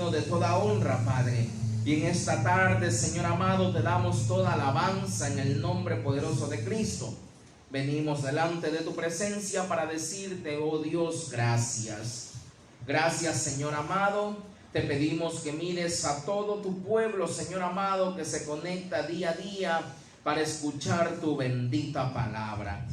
digno de toda honra, Padre. Y en esta tarde, Señor amado, te damos toda alabanza en el nombre poderoso de Cristo. Venimos delante de tu presencia para decirte, oh Dios, gracias. Gracias, Señor amado. Te pedimos que mires a todo tu pueblo, Señor amado, que se conecta día a día para escuchar tu bendita palabra.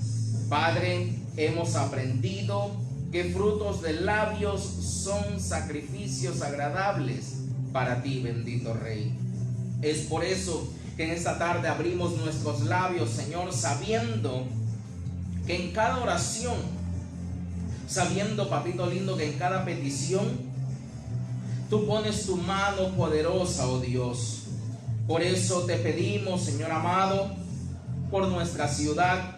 Padre, hemos aprendido que frutos de labios son sacrificios agradables para ti, bendito Rey. Es por eso que en esta tarde abrimos nuestros labios, Señor, sabiendo que en cada oración, sabiendo, papito lindo, que en cada petición tú pones tu mano poderosa, oh Dios. Por eso te pedimos, Señor amado, por nuestra ciudad.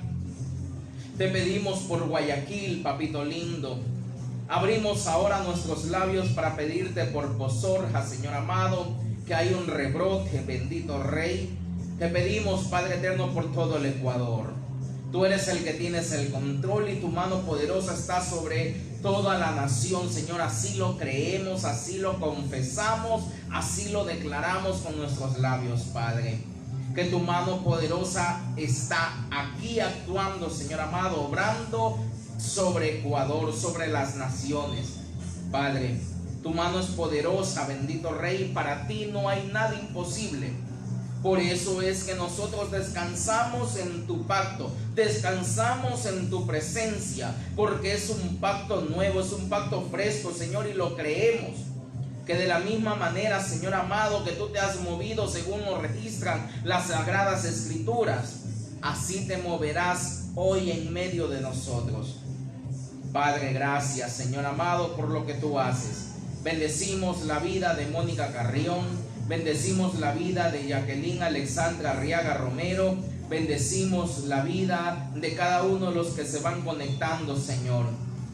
Te pedimos por Guayaquil, papito lindo. Abrimos ahora nuestros labios para pedirte por Pozorja, Señor amado, que hay un rebrote, bendito Rey. Te pedimos, Padre eterno, por todo el Ecuador. Tú eres el que tienes el control y tu mano poderosa está sobre toda la nación, Señor. Así lo creemos, así lo confesamos, así lo declaramos con nuestros labios, Padre. Que tu mano poderosa está aquí actuando, Señor amado, obrando sobre Ecuador, sobre las naciones. Padre, tu mano es poderosa, bendito Rey. Para ti no hay nada imposible. Por eso es que nosotros descansamos en tu pacto, descansamos en tu presencia, porque es un pacto nuevo, es un pacto fresco, Señor, y lo creemos. Que de la misma manera, Señor amado, que tú te has movido según lo registran las sagradas escrituras, así te moverás hoy en medio de nosotros. Padre, gracias, Señor amado, por lo que tú haces. Bendecimos la vida de Mónica Carrión. Bendecimos la vida de Jacqueline Alexandra Arriaga Romero. Bendecimos la vida de cada uno de los que se van conectando, Señor.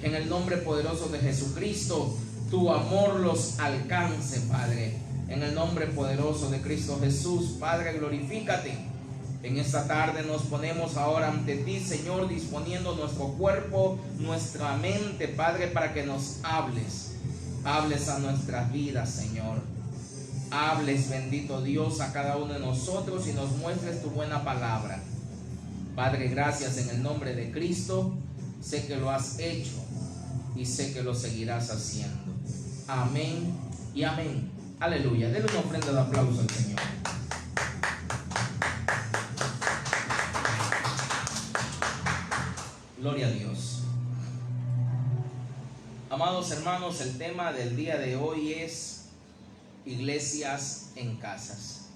En el nombre poderoso de Jesucristo, tu amor los alcance, Padre. En el nombre poderoso de Cristo Jesús, Padre, glorifícate. En esta tarde nos ponemos ahora ante ti, Señor, disponiendo nuestro cuerpo, nuestra mente, Padre, para que nos hables. Hables a nuestras vidas, Señor. Hables, bendito Dios, a cada uno de nosotros y nos muestres tu buena palabra. Padre, gracias en el nombre de Cristo. Sé que lo has hecho y sé que lo seguirás haciendo. Amén y amén. Aleluya. Denle una ofrenda de aplauso al Señor. Gloria a Dios. Amados hermanos, el tema del día de hoy es iglesias en casas.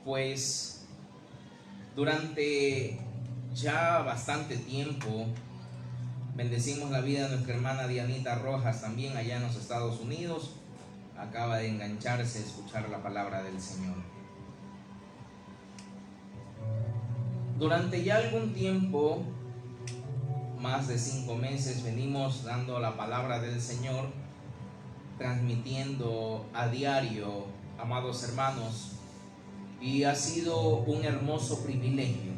Pues durante ya bastante tiempo bendecimos la vida de nuestra hermana Dianita Rojas, también allá en los Estados Unidos. Acaba de engancharse a escuchar la palabra del Señor. Durante ya algún tiempo, más de 5 meses, venimos dando la palabra del Señor, transmitiendo a diario, amados hermanos, y ha sido un hermoso privilegio.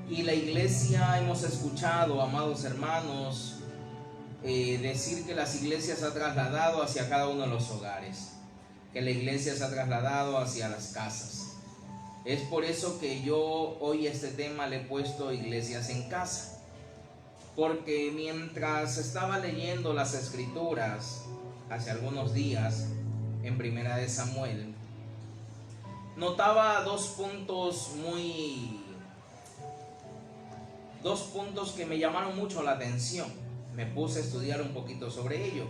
Y la iglesia, hemos escuchado, amados hermanos, decir que las iglesias se ha trasladado hacia cada uno de los hogares, que la iglesia se ha trasladado hacia las casas. Es por eso que yo hoy este tema le he puesto iglesias en casa, porque mientras estaba leyendo las escrituras hace algunos días en Primera de Samuel, notaba dos puntos que me llamaron mucho la atención. Me puse a estudiar un poquito sobre ello.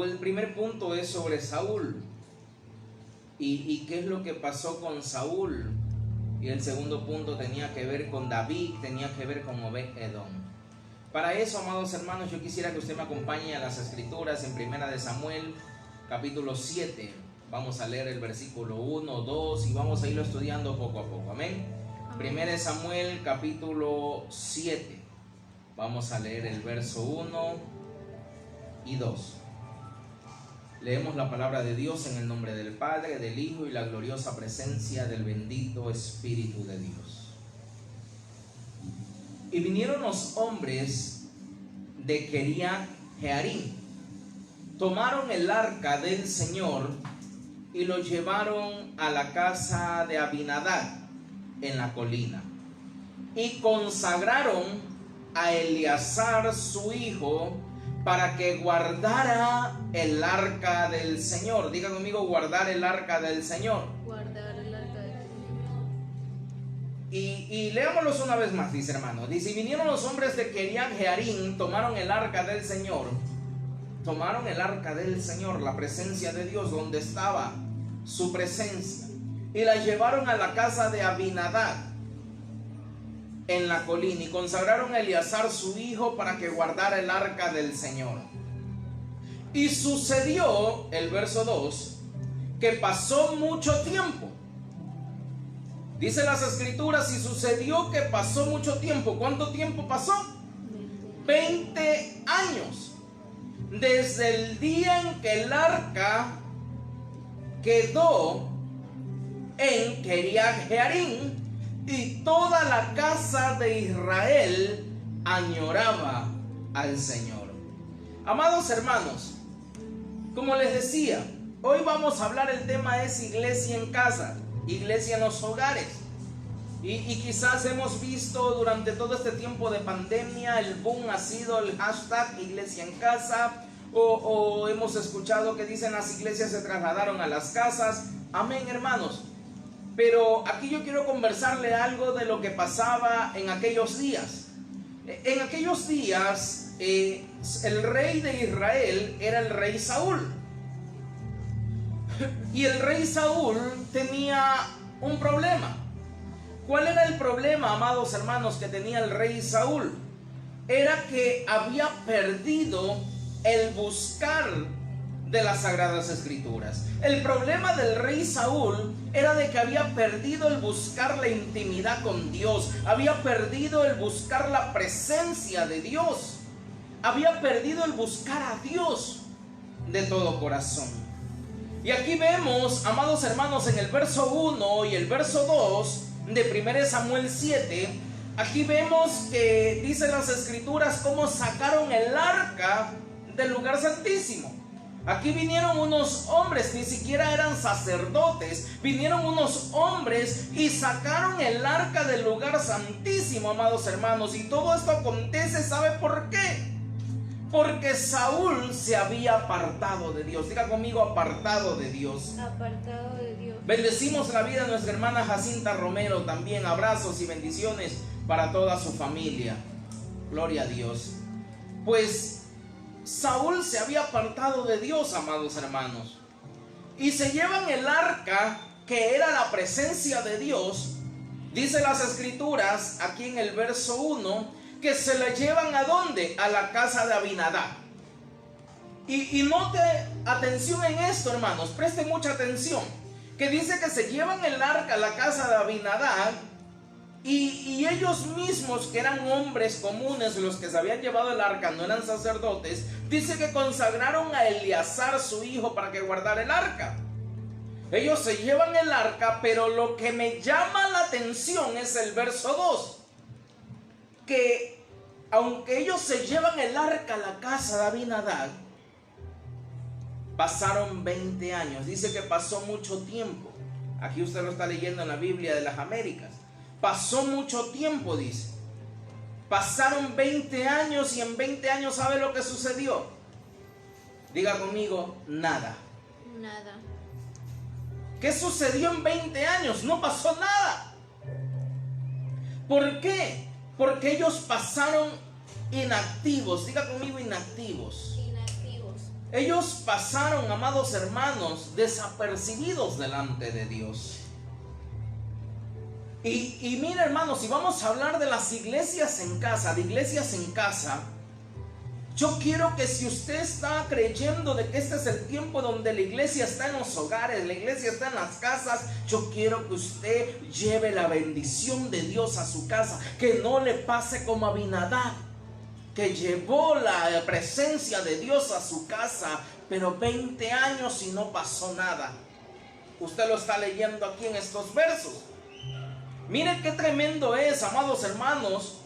El primer punto es sobre Saúl y qué es lo que pasó con Saúl, y el segundo punto tenía que ver con David, tenía que ver con Obed-Edom. Para eso, amados hermanos, yo quisiera que usted me acompañe a las escrituras en Primera de Samuel, capítulo 7. Vamos a leer el versículo 1, 2 y vamos a irlo estudiando poco a poco. Amén. Primera de Samuel, capítulo 7. Vamos a leer el verso 1 y 2. Leemos la palabra de Dios en el nombre del Padre, del Hijo y la gloriosa presencia del bendito Espíritu de Dios. Y vinieron los hombres de Kiriat Jearim, tomaron el arca del Señor y lo llevaron a la casa de Abinadab en la colina. Y consagraron a Eleazar su hijo para que guardara el arca del Señor. Diga conmigo, guardar el arca del Señor. Guardar el arca del Señor. Y leámoslos una vez más, dice hermano. Dice, y vinieron los hombres de Kiriat Jearim, tomaron el arca del Señor. Tomaron el arca del Señor, la presencia de Dios, donde estaba su presencia, y la llevaron a la casa de Abinadab en la colina, y consagraron a Eleazar su hijo para que guardara el arca del Señor. Y sucedió, el verso 2, que pasó mucho tiempo. Dice las escrituras, y sucedió que pasó mucho tiempo. ¿Cuánto tiempo pasó? 20 años. Desde el día en que el arca quedó en Kiriat Jearim, y toda la casa de Israel añoraba al Señor. Amados hermanos, como les decía, hoy vamos a hablar, el tema es iglesia en casa, iglesia en los hogares. Y quizás hemos visto durante todo este tiempo de pandemia, el boom ha sido el hashtag iglesia en casa, o hemos escuchado que dicen las iglesias se trasladaron a las casas. Amén, hermanos. Pero aquí yo quiero conversarle algo de lo que pasaba en aquellos días. En aquellos días, el rey de Israel era el rey Saúl. Y el rey Saúl tenía un problema. ¿Cuál era el problema, amados hermanos, que tenía el rey Saúl? Era que había perdido el buscar de las Sagradas Escrituras. El problema del rey Saúl era de que había perdido el buscar la intimidad con Dios, había perdido el buscar la presencia de Dios, había perdido el buscar a Dios de todo corazón. Y aquí vemos, amados hermanos, en el verso 1 y el verso 2 de 1 Samuel 7, aquí vemos que dicen las escrituras cómo sacaron el arca del lugar santísimo. Aquí vinieron unos hombres, ni siquiera eran sacerdotes, vinieron unos hombres y sacaron el arca del lugar santísimo, amados hermanos. Y todo esto acontece, ¿sabe por qué? Porque Saúl se había apartado de Dios. Diga conmigo, apartado de Dios. Apartado de Dios. Bendecimos la vida de nuestra hermana Jacinta Romero también. Abrazos y bendiciones para toda su familia. Gloria a Dios. Pues Saúl se había apartado de Dios, amados hermanos. Y se llevan el arca, que era la presencia de Dios. Dice las escrituras, aquí en el verso 1, que se la llevan ¿a dónde? A la casa de Abinadab. Y note atención en esto, hermanos, presten mucha atención. Que dice que se llevan el arca a la casa de Abinadab. Y ellos mismos, que eran hombres comunes, los que se habían llevado el arca, no eran sacerdotes, dice que consagraron a Eleazar su hijo para que guardara el arca. Ellos se llevan el arca, pero lo que me llama la atención es el verso 2, que aunque ellos se llevan el arca a la casa de Abinadab, pasaron 20 años. Dice que pasó mucho tiempo. Aquí usted lo está leyendo en la Biblia de las Américas. Pasó mucho tiempo, dice. Pasaron 20 años y en 20 años, ¿sabe lo que sucedió? Diga conmigo, nada. Nada. ¿Qué sucedió en 20 años? No pasó nada. ¿Por qué? Porque ellos pasaron inactivos. Diga conmigo, inactivos. Inactivos. Ellos pasaron, amados hermanos, desapercibidos delante de Dios. Y mira, hermanos, si vamos a hablar de las iglesias en casa, de iglesias en casa, yo quiero que si usted está creyendo de que este es el tiempo donde la iglesia está en los hogares, la iglesia está en las casas, yo quiero que usted lleve la bendición de Dios a su casa, que no le pase como Abinadab, que llevó la presencia de Dios a su casa, pero 20 años y no pasó nada. Usted lo está leyendo aquí en estos versos. Miren qué tremendo es, amados hermanos,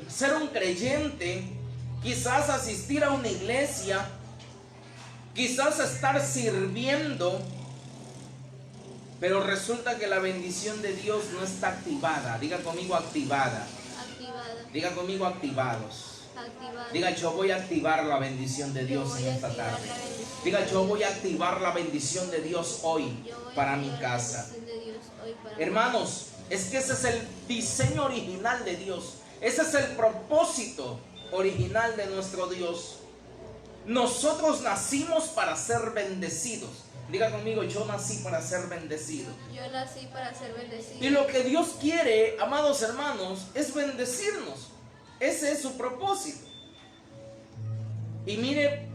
ser un creyente, quizás asistir a una iglesia, Quizás estar sirviendo, pero resulta que la bendición de Dios no está activada. Diga conmigo activada. Activada. Diga conmigo activados. Activada. Diga, yo voy a activar la bendición de Yo Dios voy en a esta activar tarde. la bendición Diga, de yo Dios. voy a activar la bendición de Dios hoy Yo voy a para mi activar la casa. bendición de Dios hoy para mi Hermanos, es que ese es el diseño original de Dios. Ese es el propósito original de nuestro Dios. Nosotros nacimos para ser bendecidos. Diga conmigo, yo nací para ser bendecido. Yo nací para ser bendecido. Y lo que Dios quiere, amados hermanos, es bendecirnos. Ese es su propósito. Y mire,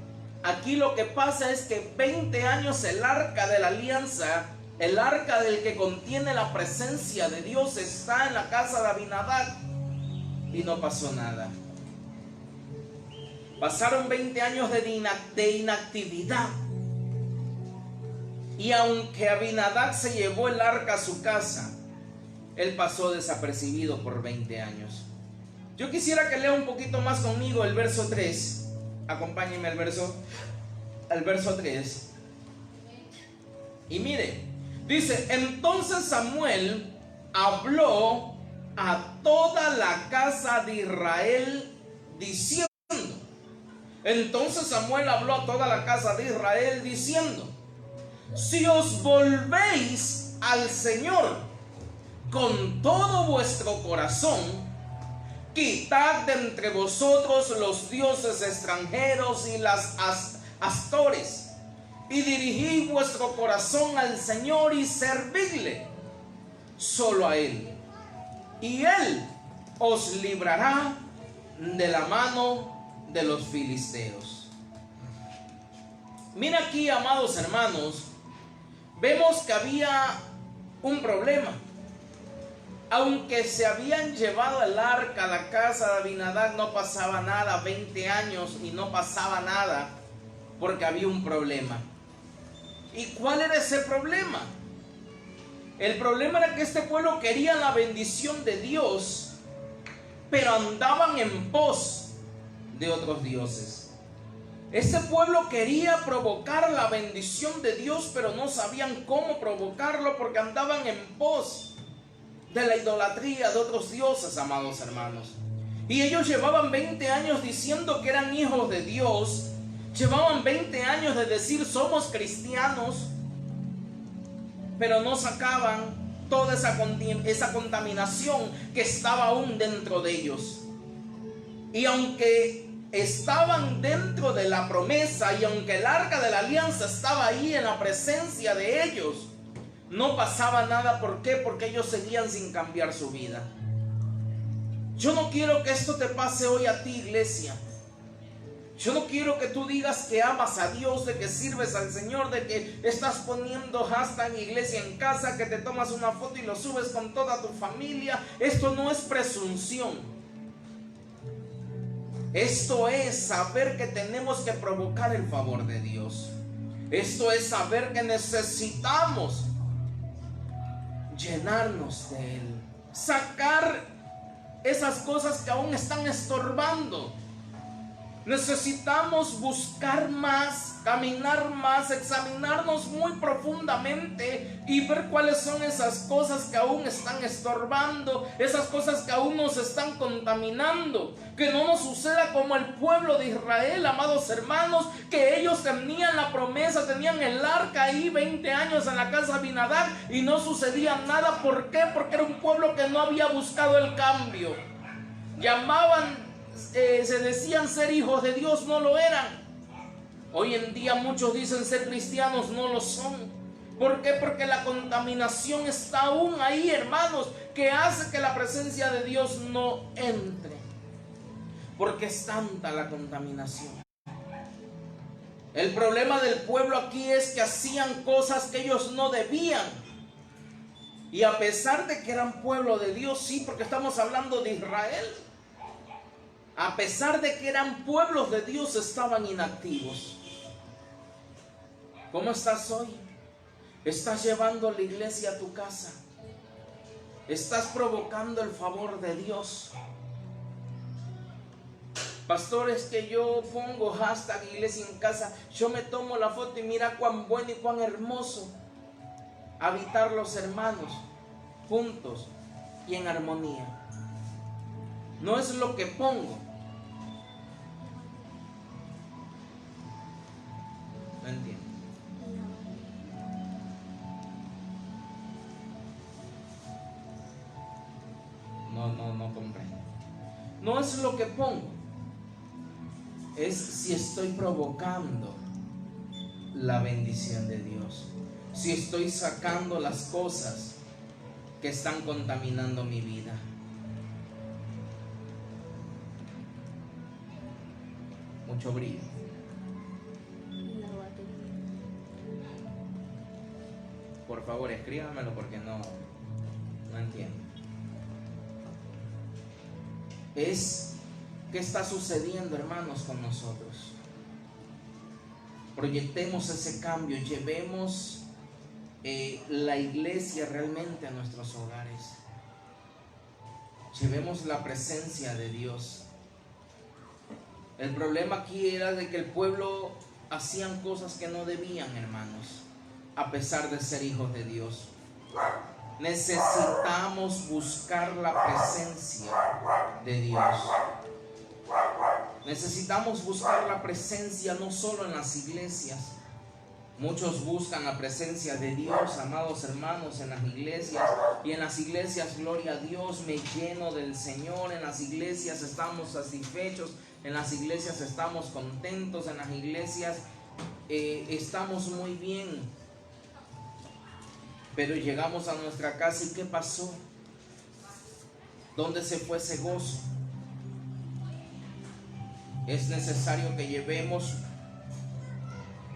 aquí lo que pasa es que 20 años el arca de la alianza, el arca del que contiene la presencia de Dios, está en la casa de Abinadab y no pasó nada. Pasaron 20 años de inactividad. Y aunque Abinadab se llevó el arca a su casa, él pasó desapercibido por 20 años. Yo quisiera que lea un poquito más conmigo el verso 3. Acompáñenme al verso 3. Y mire, dice, entonces Samuel habló a toda la casa de Israel diciendo. Entonces Samuel habló a toda la casa de Israel diciendo: si os volvéis al Señor con todo vuestro corazón, quitad de entre vosotros los dioses extranjeros y las astores, y dirigid vuestro corazón al Señor y servidle, solo a Él, y Él os librará de la mano de los filisteos. Mira aquí, amados hermanos, vemos que había un problema. Aunque se habían llevado el arca a la casa de Abinadab, no pasaba nada, 20 años y no pasaba nada, porque había un problema. ¿Y cuál era ese problema? El problema era que este pueblo quería la bendición de Dios, pero andaban en pos de otros dioses. Este pueblo quería provocar la bendición de Dios, pero no sabían cómo provocarlo porque andaban en pos de la idolatría de otros dioses, amados hermanos. Y ellos llevaban 20 años diciendo que eran hijos de Dios. Llevaban 20 años de decir somos cristianos, pero no sacaban toda esa contaminación que estaba aún dentro de ellos. Y aunque estaban dentro de la promesa y aunque el arca de la alianza estaba ahí en la presencia de ellos, no pasaba nada. ¿Por qué? Porque ellos seguían sin cambiar su vida. Yo no quiero que esto te pase hoy a ti, iglesia. Yo no quiero que tú digas que amas a Dios, de que sirves al Señor, de que estás poniendo hashtag iglesia en casa, que te tomas una foto y lo subes con toda tu familia. Esto no es presunción. Esto es saber que tenemos que provocar el favor de Dios. Esto es saber que necesitamos llenarnos de Él, sacar esas cosas que aún están estorbando. Necesitamos buscar más, caminar más, examinarnos muy profundamente y ver cuáles son esas cosas que aún están estorbando, esas cosas que aún nos están contaminando. Que no nos suceda como el pueblo de Israel, amados hermanos, que ellos tenían la promesa, tenían el arca ahí 20 años en la casa de Abinadab y no sucedía nada. ¿Por qué? Porque era un pueblo que no había buscado el cambio. Se decían ser hijos de Dios, no lo eran. Hoy en día muchos dicen ser cristianos, no lo son. ¿Por qué? Porque la contaminación está aún ahí, hermanos, que hace que la presencia de Dios no entre. Porque es tanta la contaminación. El problema del pueblo aquí es que hacían cosas que ellos no debían. Y a pesar de que eran pueblo de Dios, sí, porque estamos hablando de Israel, a pesar de que eran pueblos de Dios, estaban inactivos. ¿Cómo estás hoy? ¿Estás llevando la iglesia a tu casa? ¿Estás provocando el favor de Dios? Pastor, es que yo pongo hashtag iglesia en casa, yo me tomo la foto y mira cuán bueno y cuán hermoso habitar los hermanos juntos y en armonía. No es lo que pongo. No entiendo. No comprendo. No es lo que pongo. Es si estoy provocando la bendición de Dios. Si estoy sacando las cosas que están contaminando mi vida. Mucho brillo. La batería. Por favor, escríbamelo porque no entiendo. ¿Qué está sucediendo, hermanos, con nosotros? Proyectemos ese cambio, llevemos la iglesia realmente a nuestros hogares. Llevemos la presencia de Dios. El problema aquí era de que el pueblo hacían cosas que no debían, hermanos, a pesar de ser hijos de Dios. Necesitamos buscar la presencia de Dios. Necesitamos buscar la presencia no solo en las iglesias. Muchos buscan la presencia de Dios, amados hermanos, en las iglesias. Y en las iglesias, gloria a Dios, me lleno del Señor. En las iglesias estamos satisfechos. En las iglesias estamos contentos. En las iglesias estamos muy bien. Pero llegamos a nuestra casa y ¿qué pasó? ¿Dónde se fue ese gozo? Es necesario que llevemos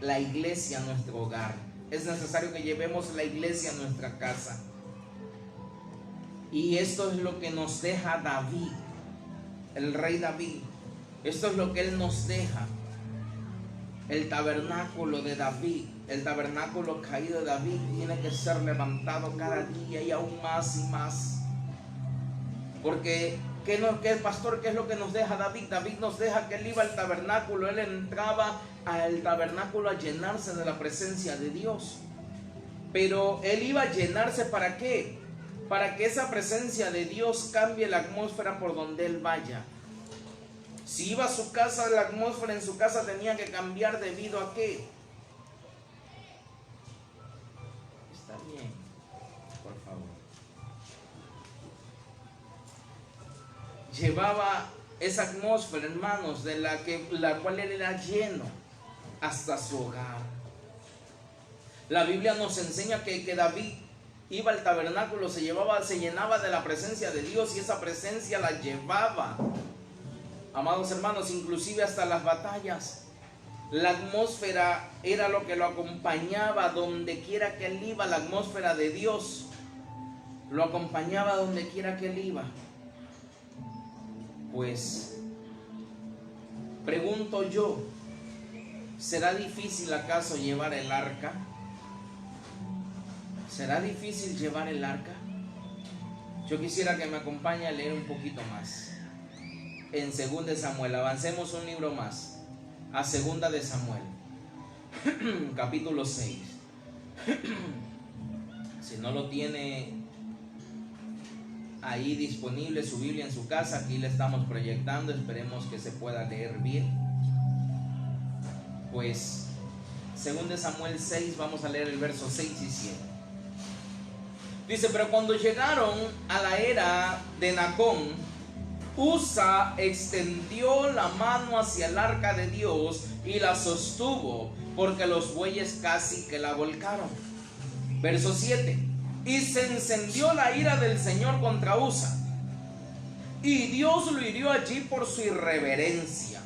la iglesia a nuestro hogar. Es necesario que llevemos la iglesia a nuestra casa. Y esto es lo que nos deja David, el rey David. Esto es lo que él nos deja. El tabernáculo de David, el tabernáculo caído de David tiene que ser levantado cada día y aún más y más. Porque ¿qué el pastor, qué es lo que nos deja David? David nos deja que él iba al tabernáculo, él entraba al tabernáculo a llenarse de la presencia de Dios. Pero él iba a llenarse ¿para qué? Para que esa presencia de Dios cambie la atmósfera por donde él vaya. Si iba a su casa, la atmósfera en su casa tenía que cambiar debido a qué. Está bien, por favor. Llevaba esa atmósfera, hermanos, de la cual él era lleno hasta su hogar. La Biblia nos enseña que David iba al tabernáculo, se llenaba de la presencia de Dios y esa presencia la llevaba, amados hermanos, inclusive hasta las batallas. La atmósfera era lo que lo acompañaba donde quiera que él iba. La atmósfera de Dios lo acompañaba donde quiera que él iba. Pues pregunto yo, ¿será difícil acaso llevar el arca? ¿Será difícil llevar el arca? Yo quisiera que me acompañe a leer un poquito más. En 2 de Samuel, avancemos un libro más, a 2 de Samuel, capítulo 6. Si no lo tiene ahí disponible su Biblia en su casa, aquí le estamos proyectando, esperemos que se pueda leer bien. Pues 2 de Samuel 6, vamos a leer el verso 6 y 7. Dice: pero cuando llegaron a la era de Nacón, Usa extendió la mano hacia el arca de Dios y la sostuvo, porque los bueyes casi que la volcaron. Verso 7. Y se encendió la ira del Señor contra Usa, y Dios lo hirió allí por su irreverencia,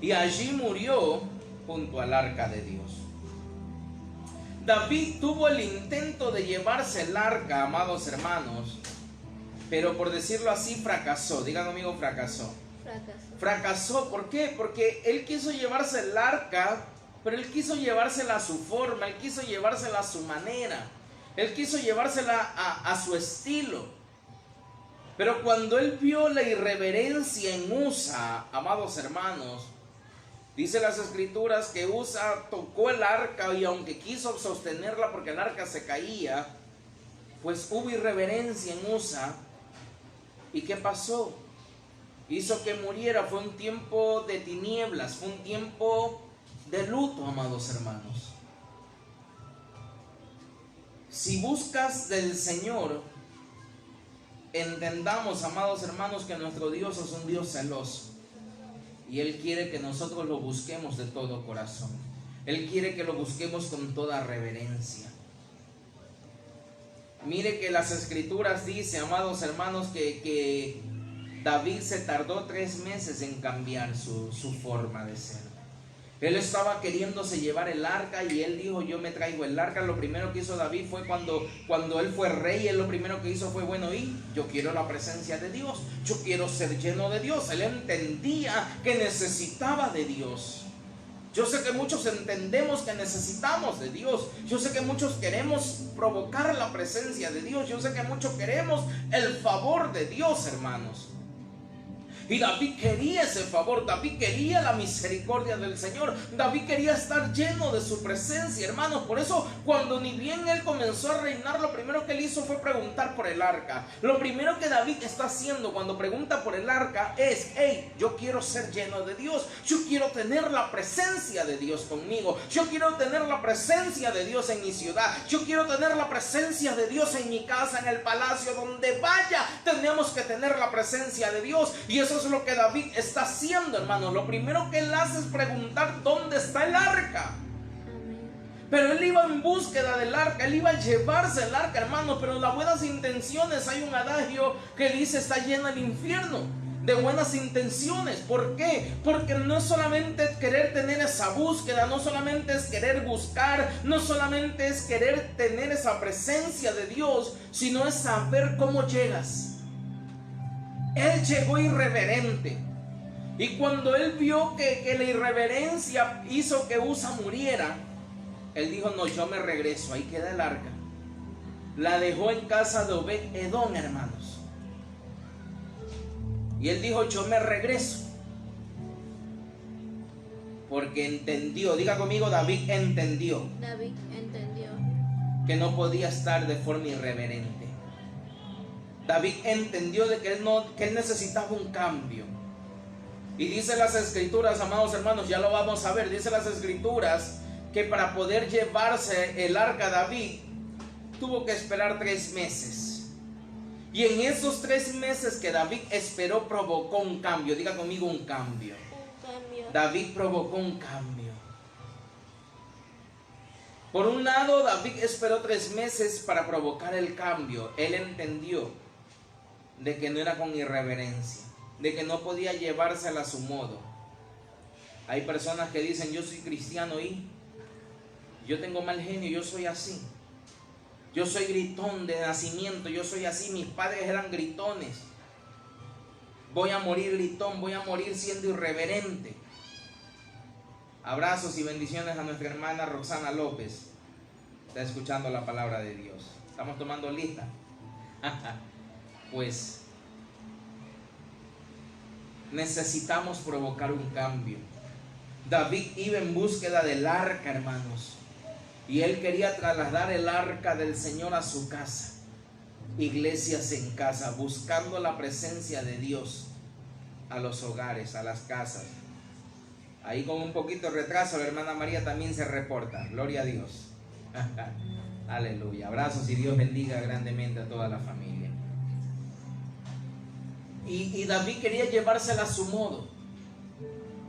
y allí murió junto al arca de Dios. David tuvo el intento de llevarse el arca, amados hermanos, pero por decirlo así, fracasó. Digan conmigo, fracasó. Fracasó, ¿por qué? Porque él quiso llevarse el arca, pero él quiso llevársela a su forma, él quiso llevársela a su manera, él quiso llevársela a su estilo. Pero cuando él vio la irreverencia en Usa, amados hermanos, dice las escrituras que Usa tocó el arca y aunque quiso sostenerla porque el arca se caía, pues hubo irreverencia en Usa. ¿Y qué pasó? Hizo que muriera. Fue un tiempo de tinieblas, fue un tiempo de luto, amados hermanos. Si buscas del Señor, entendamos, amados hermanos, que nuestro Dios es un Dios celoso. Y Él quiere que nosotros lo busquemos de todo corazón. Él quiere que lo busquemos con toda reverencia. Mire que las escrituras dicen, amados hermanos, que David se tardó 3 meses en cambiar su forma de ser. Él estaba queriéndose llevar el arca y él dijo, yo me traigo el arca. Lo primero que hizo David fue cuando él fue rey, él lo primero que hizo fue, bueno, y yo quiero la presencia de Dios, yo quiero ser lleno de Dios. Él entendía que necesitaba de Dios. Yo sé que muchos entendemos que necesitamos de Dios. Yo sé que muchos queremos provocar la presencia de Dios. Yo sé que muchos queremos el favor de Dios, hermanos. Y David quería ese favor, David quería la misericordia del Señor, David quería estar lleno de su presencia, hermanos. Por eso cuando ni bien él comenzó a reinar, lo primero que él hizo fue preguntar por el arca. Lo primero que David está haciendo cuando pregunta por el arca es, hey, yo quiero ser lleno de Dios, yo quiero tener la presencia de Dios conmigo, yo quiero tener la presencia de Dios en mi ciudad, yo quiero tener la presencia de Dios en mi casa, en el palacio, donde vaya, tenemos que tener la presencia de Dios. Y eso es lo que David está haciendo, hermanos. Lo primero que él hace es preguntar dónde está el arca. Pero él iba en búsqueda del arca, él iba a llevarse el arca, hermanos. Pero las buenas intenciones, hay un adagio que dice, está lleno el infierno de buenas intenciones. ¿Por qué? Porque no es solamente querer tener esa búsqueda, no solamente es querer buscar, no solamente es querer tener esa presencia de Dios, sino es saber cómo llegas. Él llegó irreverente. Y cuando él vio que la irreverencia hizo que Usa muriera, él dijo, no, yo me regreso, ahí queda el arca. La dejó en casa de Obed-Edom, hermanos. Y él dijo, yo me regreso. Porque entendió, diga conmigo, David entendió. David entendió Que no podía estar de forma irreverente. David entendió de que él necesitaba un cambio. Y dice las escrituras, amados hermanos, ya lo vamos a ver, dice las escrituras que para poder llevarse el arca David tuvo que esperar 3 meses. Y en esos 3 meses que David esperó provocó un cambio. Diga conmigo, un cambio. David provocó un cambio. Por un lado, David esperó 3 meses para provocar el cambio. Él entendió de que no era con irreverencia, de que no podía llevársela a su modo. Hay personas que dicen, yo soy cristiano y yo tengo mal genio, yo soy así, yo soy gritón de nacimiento, yo soy así, mis padres eran gritones, voy a morir gritón, voy a morir siendo irreverente. Abrazos y bendiciones a nuestra hermana Roxana López, está escuchando la palabra de Dios. Estamos tomando lista. Pues necesitamos provocar un cambio. David iba en búsqueda del arca, hermanos, y él quería trasladar el arca del Señor a su casa. Iglesias en casa, buscando la presencia de Dios a los hogares, a las casas. Ahí con un poquito de retraso la hermana María también se reporta. Gloria a Dios. Aleluya. Abrazos y Dios bendiga grandemente a toda la familia. Y David quería llevársela a su modo.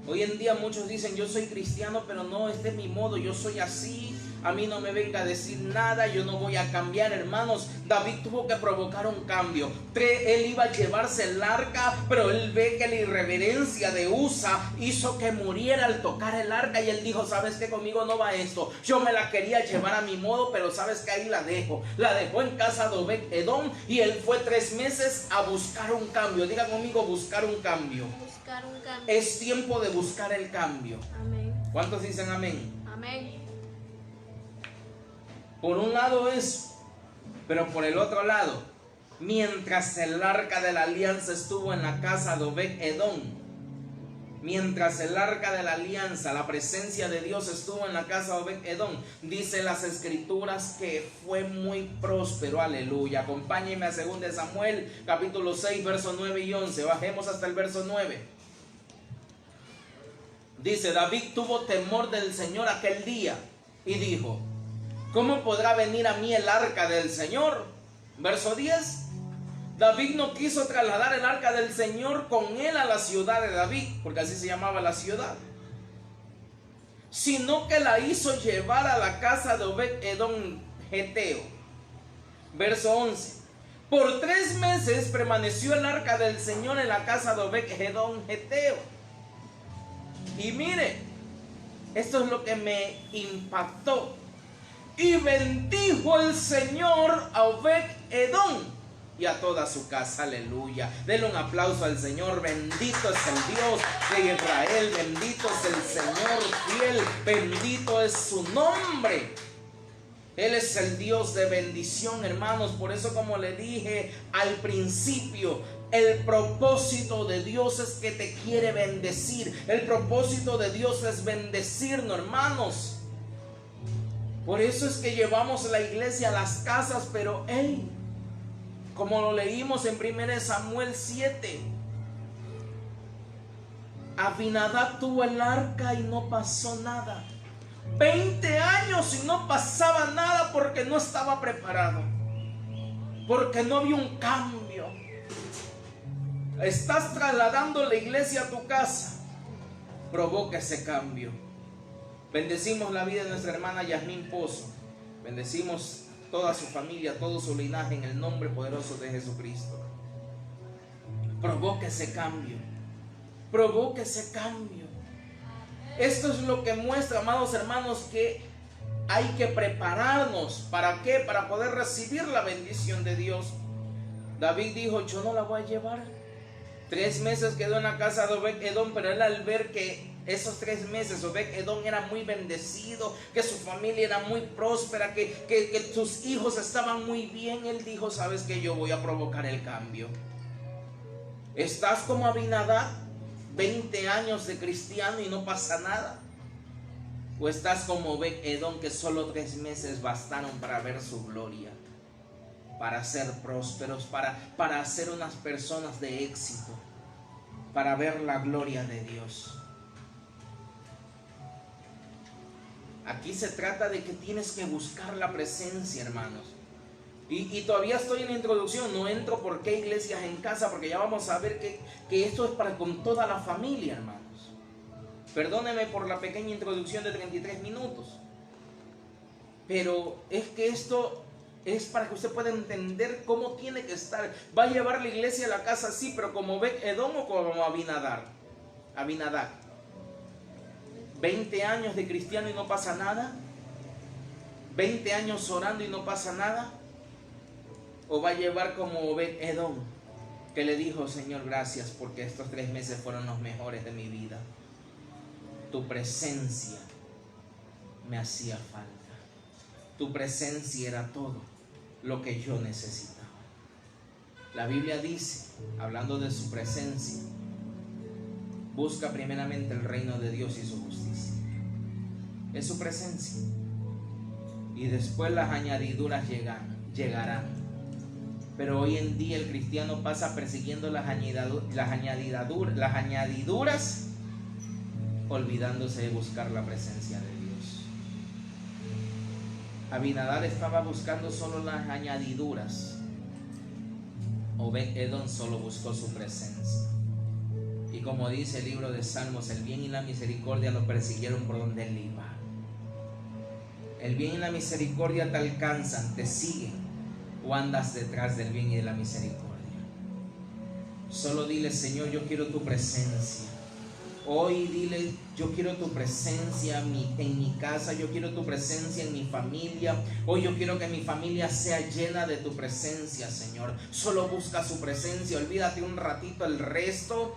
Hoy en día muchos dicen, yo soy cristiano, pero no, este es mi modo, yo soy así, a mí no me venga a decir nada, yo no voy a cambiar, hermanos. David tuvo que provocar un cambio. Él iba a llevarse el arca, pero él ve que la irreverencia de Usa hizo que muriera al tocar el arca, y él dijo, ¿sabes qué? Conmigo no va esto. Yo me la quería llevar a mi modo, pero ¿sabes qué? Ahí la dejo. La dejó en casa de Obed-Edom, y él fue 3 meses a buscar un cambio. Diga conmigo, buscar un cambio. buscar un cambio. Es tiempo de buscar el cambio. Amén. ¿Cuántos dicen amén? Amén. Por un lado es, pero por el otro lado, mientras el arca de la alianza estuvo en la casa de Obed-Edom. Mientras el arca de la alianza, la presencia de Dios estuvo en la casa de Obed-Edom, dice las escrituras que fue muy próspero. Aleluya. Acompáñenme a 2 Samuel capítulo 6 versos 9 y 11. Bajemos hasta el verso 9. Dice: David tuvo temor del Señor aquel día y dijo: ¿cómo podrá venir a mí el arca del Señor? Verso 10. David no quiso trasladar el arca del Señor con él a la ciudad de David, porque así se llamaba la ciudad, sino que la hizo llevar a la casa de Obed-Edom Geteo. Verso 11. Por 3 meses permaneció el arca del Señor en la casa de Obed-Edom Geteo. Y mire, esto es lo que me impactó. Y bendijo el Señor a Obed-Edom y a toda su casa. Aleluya. Denle un aplauso al Señor. Bendito es el Dios de Israel. Bendito es el Señor fiel. Bendito es su nombre. Él es el Dios de bendición, hermanos. Por eso, como le dije al principio, el propósito de Dios es que te quiere bendecir. El propósito de Dios es bendecirnos, hermanos. Por eso es que llevamos la iglesia a las casas. Pero como lo leímos en 1 Samuel 7, Abinadab tuvo el arca y no pasó nada. 20 años y no pasaba nada porque no estaba preparado, porque no había un cambio. Estás trasladando la iglesia a tu casa, provoca ese cambio. Bendecimos la vida de nuestra hermana Yasmín Pozo. Bendecimos toda su familia, todo su linaje en el nombre poderoso de Jesucristo. Provoca ese cambio. Provoca ese cambio. Esto es lo que muestra, amados hermanos, que hay que prepararnos. ¿Para qué? Para poder recibir la bendición de Dios. David dijo: yo no la voy a llevar. 3 meses quedó en la casa de Obed-Edom, pero él, al ver que esos 3 meses Obed-Edom era muy bendecido, que su familia era muy próspera, que sus hijos estaban muy bien, él dijo: ¿sabes qué? Yo voy a provocar el cambio. ¿Estás como Abinadab, 20 años de cristiano y no pasa nada? ¿O estás como Obed-Edom, que solo 3 meses bastaron para ver su gloria, para ser prósperos, para ser unas personas de éxito, para ver la gloria de Dios? Aquí se trata de que tienes que buscar la presencia, hermanos. Y todavía estoy en la introducción, no entro por qué iglesias en casa, porque ya vamos a ver que esto es para con toda la familia, hermanos. Perdónenme por la pequeña introducción de 33 minutos, pero es que esto es para que usted pueda entender cómo tiene que estar. Va a llevar la iglesia a la casa, sí, pero como Obed-Edom o como Abinadab. 20 años de cristiano y no pasa nada. 20 años orando y no pasa nada. O va a llevar como Obed-Edom, que le dijo: Señor, gracias porque estos 3 meses fueron los mejores de mi vida. Tu presencia me hacía falta. Tu presencia era todo lo que yo necesitaba. La Biblia dice, hablando de su presencia: busca primeramente el reino de Dios y su justicia. Es su presencia. Y después las añadiduras llegarán. Pero hoy en día el cristiano pasa persiguiendo las añadiduras, olvidándose de buscar la presencia de Dios. Abinadab estaba buscando solo las añadiduras. Obed-Edom solo buscó su presencia. Y como dice el libro de Salmos, el bien y la misericordia lo persiguieron por donde él iba. El bien y la misericordia te alcanzan, te siguen, o andas detrás del bien y de la misericordia. Solo dile: Señor, yo quiero tu presencia. Hoy dile: yo quiero tu presencia en mi casa, yo quiero tu presencia en mi familia. Hoy yo quiero que mi familia sea llena de tu presencia, Señor. Solo busca su presencia, olvídate un ratito el resto.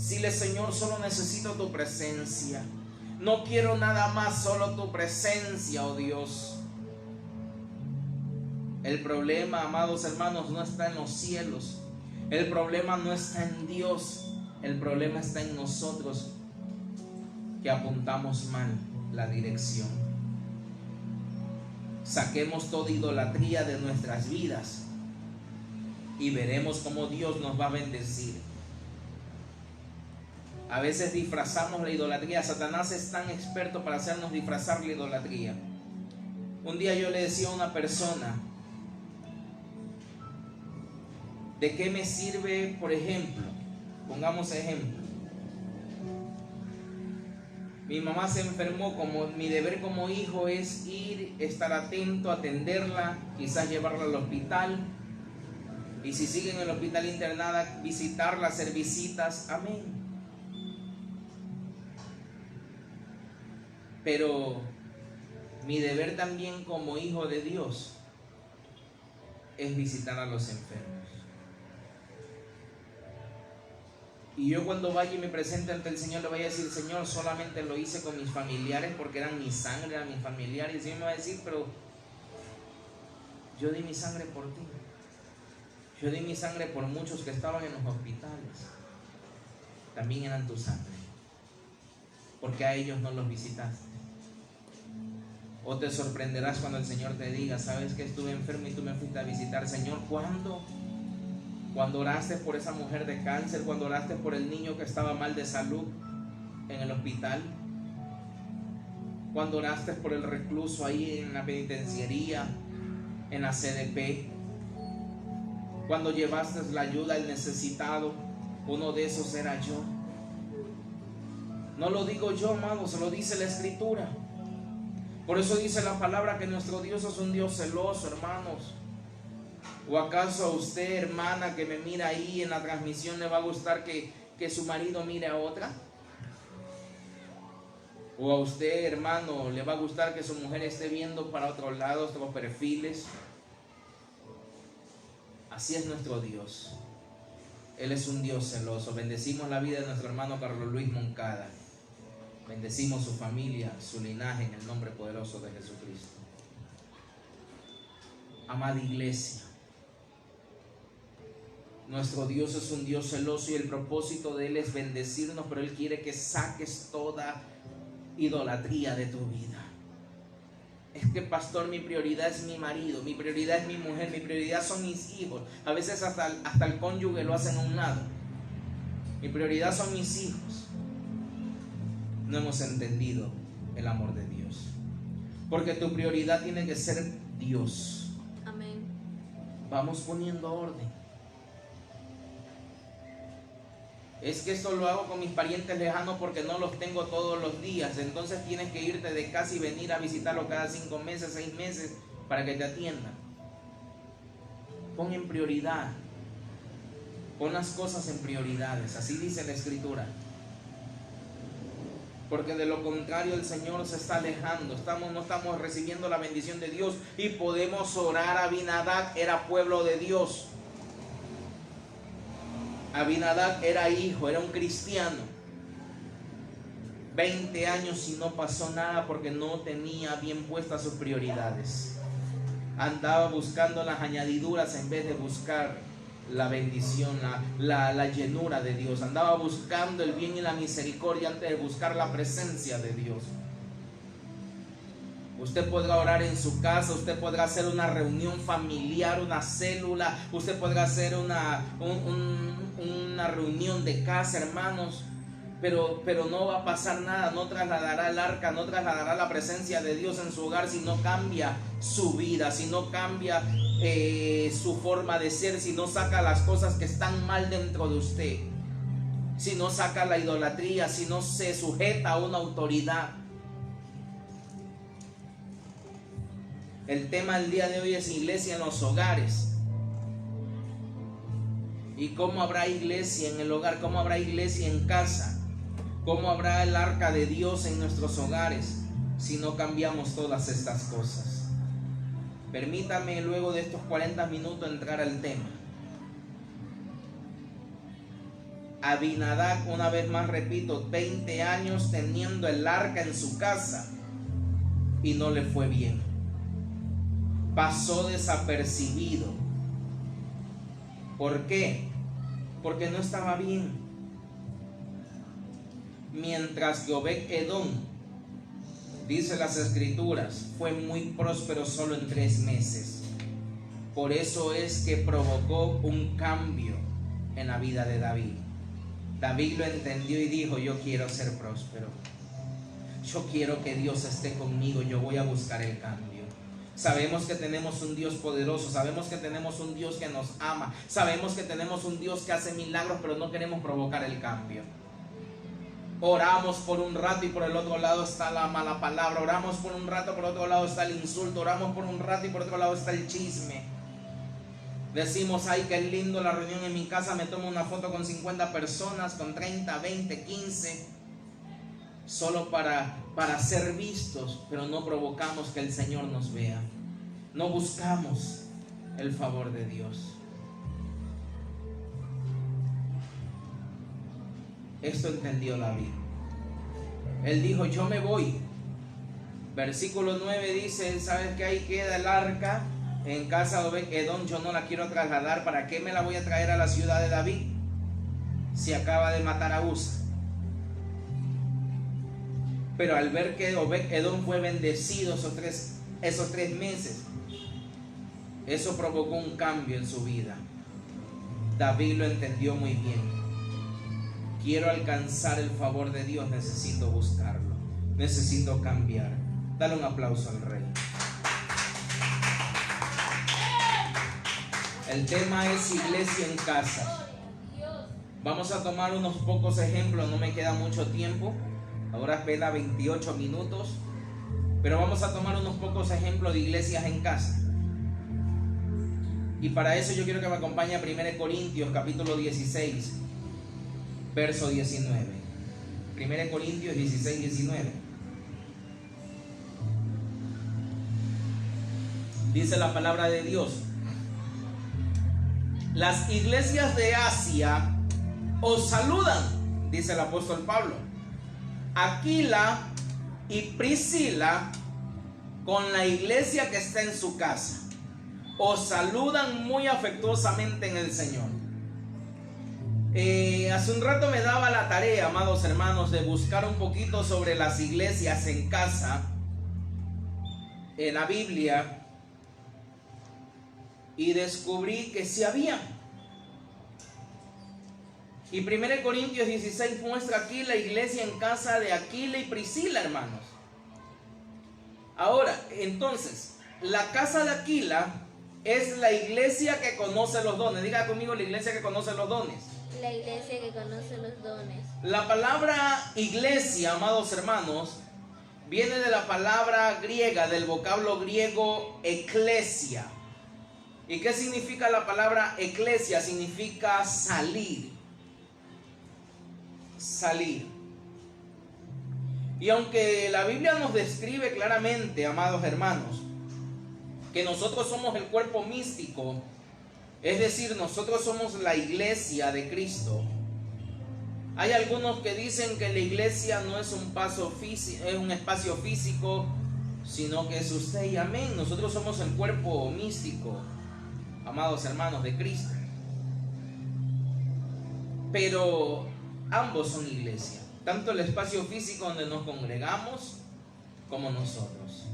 Dile: Señor, solo necesito tu presencia. No quiero nada más, solo tu presencia, oh Dios. El problema, amados hermanos, no está en los cielos. El problema no está en Dios. El problema está en nosotros, que apuntamos mal la dirección. Saquemos toda idolatría de nuestras vidas y veremos cómo Dios nos va a bendecir. A veces disfrazamos la idolatría. Satanás es tan experto para hacernos disfrazar la idolatría. Un día yo le decía a una persona: ¿de qué me sirve, por ejemplo? Pongamos ejemplo. Mi mamá se enfermó, como mi deber como hijo es ir, estar atento, atenderla, quizás llevarla al hospital. Y si sigue en el hospital internada, visitarla, hacer visitas. Amén. Pero mi deber también como hijo de Dios es visitar a los enfermos. Y yo cuando vaya y me presente ante el Señor, le voy a decir: Señor, solamente lo hice con mis familiares porque eran mi sangre, eran mis familiares. Y el Señor me va a decir: pero yo di mi sangre por ti. Yo di mi sangre por muchos que estaban en los hospitales. También eran tu sangre. Porque a ellos no los visitaste. O te sorprenderás cuando el Señor te diga: sabes que estuve enfermo y tú me fuiste a visitar. Señor, ¿cuándo? Cuando oraste por esa mujer de cáncer, cuando oraste por el niño que estaba mal de salud en el hospital, cuando oraste por el recluso ahí en la penitenciaría, en la CDP, cuando llevaste la ayuda al necesitado, uno de esos era yo. No lo digo yo, amados, lo dice la Escritura. Por eso dice la palabra que nuestro Dios es un Dios celoso, hermanos. ¿O acaso a usted, hermana, que me mira ahí en la transmisión, le va a gustar que su marido mire a otra? ¿O a usted, hermano, le va a gustar que su mujer esté viendo para otros lados, otros perfiles? Así es nuestro Dios. Él es un Dios celoso. Bendecimos la vida de nuestro hermano Carlos Luis Moncada. Bendecimos su familia, su linaje, en el nombre poderoso de Jesucristo. Amada iglesia, nuestro Dios es un Dios celoso y el propósito de Él es bendecirnos, pero Él quiere que saques toda idolatría de tu vida. Es que, pastor, mi prioridad es mi marido, mi prioridad es mi mujer, mi prioridad son mis hijos. A veces hasta el cónyuge lo hacen a un lado. Mi prioridad son mis hijos. No hemos entendido el amor de Dios, porque tu prioridad tiene que ser Dios. Amén. Vamos poniendo orden. Es que esto lo hago con mis parientes lejanos porque no los tengo todos los días. Entonces tienes que irte de casa y venir a visitarlo cada 5 meses, 6 meses para que te atiendan. Pon en prioridad. Pon las cosas en prioridades. Así dice la Escritura. Porque de lo contrario el Señor se está alejando. No estamos recibiendo la bendición de Dios. Y podemos orar. Abinadab era pueblo de Dios. Abinadab era hijo, era un cristiano. 20 años y no pasó nada porque no tenía bien puestas sus prioridades. Andaba buscando las añadiduras en vez de buscar la bendición, la llenura de Dios. Andaba buscando el bien y la misericordia antes de buscar la presencia de Dios. Usted podrá orar en su casa, usted podrá hacer una reunión familiar, una célula, usted podrá hacer una reunión de casa, hermanos, pero no va a pasar nada. No trasladará el arca, no trasladará la presencia de Dios en su hogar si no cambia su vida, si no cambia su forma de ser, si no saca las cosas que están mal dentro de usted, si no saca la idolatría, si no se sujeta a una autoridad. El tema del día de hoy es iglesia en los hogares. ¿Y cómo habrá iglesia en el hogar? ¿Cómo habrá iglesia en casa? ¿Cómo habrá el arca de Dios en nuestros hogares si no cambiamos todas estas cosas? Permítame luego de estos 40 minutos entrar al tema. Abinadab, una vez más repito, 20 años teniendo el arca en su casa y no le fue bien. pasó desapercibido. ¿Por qué? Porque no estaba bien. Mientras que Obed-Edom, dice las escrituras, fue muy próspero solo en 3 meses. Por eso es que provocó un cambio en la vida de David. David lo entendió y dijo: yo quiero ser próspero, yo quiero que Dios esté conmigo, yo voy a buscar el cambio. Sabemos que tenemos un Dios poderoso, sabemos que tenemos un Dios que nos ama, sabemos que tenemos un Dios que hace milagros, pero no queremos provocar el cambio. Oramos por un rato y por el otro lado está la mala palabra, oramos por un rato, por el otro lado está el insulto, oramos por un rato y por otro lado está el chisme. Decimos: ay, qué lindo la reunión en mi casa, me tomo una foto con 50 personas, con 30, 20, 15, solo para ser vistos, pero no provocamos que el Señor nos vea. No buscamos el favor de Dios. Esto entendió David. Él dijo: yo me voy. Versículo 9 dice: ¿sabes qué? Ahí queda el arca en casa de Obed-Edom, yo no la quiero trasladar. ¿Para qué me la voy a traer a la ciudad de David si acaba de matar a Usa? Pero al ver que Obed-Edom fue bendecido esos tres meses, eso provocó un cambio en su vida. David lo entendió muy bien. Quiero alcanzar el favor de Dios, necesito buscarlo, necesito cambiar. Dale un aplauso al Rey. El tema es iglesia en casa. Vamos a tomar unos pocos ejemplos, no me queda mucho tiempo. Ahora espera 28 minutos. Pero vamos a tomar unos pocos ejemplos de iglesias en casa. Y para eso yo quiero que me acompañe a 1 Corintios capítulo 16, verso 19. 1 Corintios 16, 19. Dice la palabra de Dios: las iglesias de Asia os saludan, dice el apóstol Pablo. Aquila y Priscila, con la iglesia que está en su casa, os saludan muy afectuosamente en el Señor. Hace un rato me daba la tarea, amados hermanos, de buscar un poquito sobre las iglesias en casa en la Biblia, y descubrí que sí había. Y 1 Corintios 16 muestra aquí la iglesia en casa de Aquila y Priscila, hermanos. Ahora, entonces, la casa de Aquila es la iglesia que conoce los dones. Diga conmigo: la iglesia que conoce los dones. La iglesia que conoce los dones. La palabra iglesia, amados hermanos, viene de la palabra griega, del vocablo griego eclesia. ¿Y qué significa la palabra eclesia? Significa salir. Salir. Y aunque la Biblia nos describe claramente, amados hermanos, que nosotros somos el cuerpo místico, es decir, nosotros somos la iglesia de Cristo, hay algunos que dicen que la iglesia no es un espacio físico, sino que es usted y amén. Nosotros somos el cuerpo místico, amados hermanos, de Cristo. Pero ambos son iglesia, tanto el espacio físico donde nos congregamos como nosotros.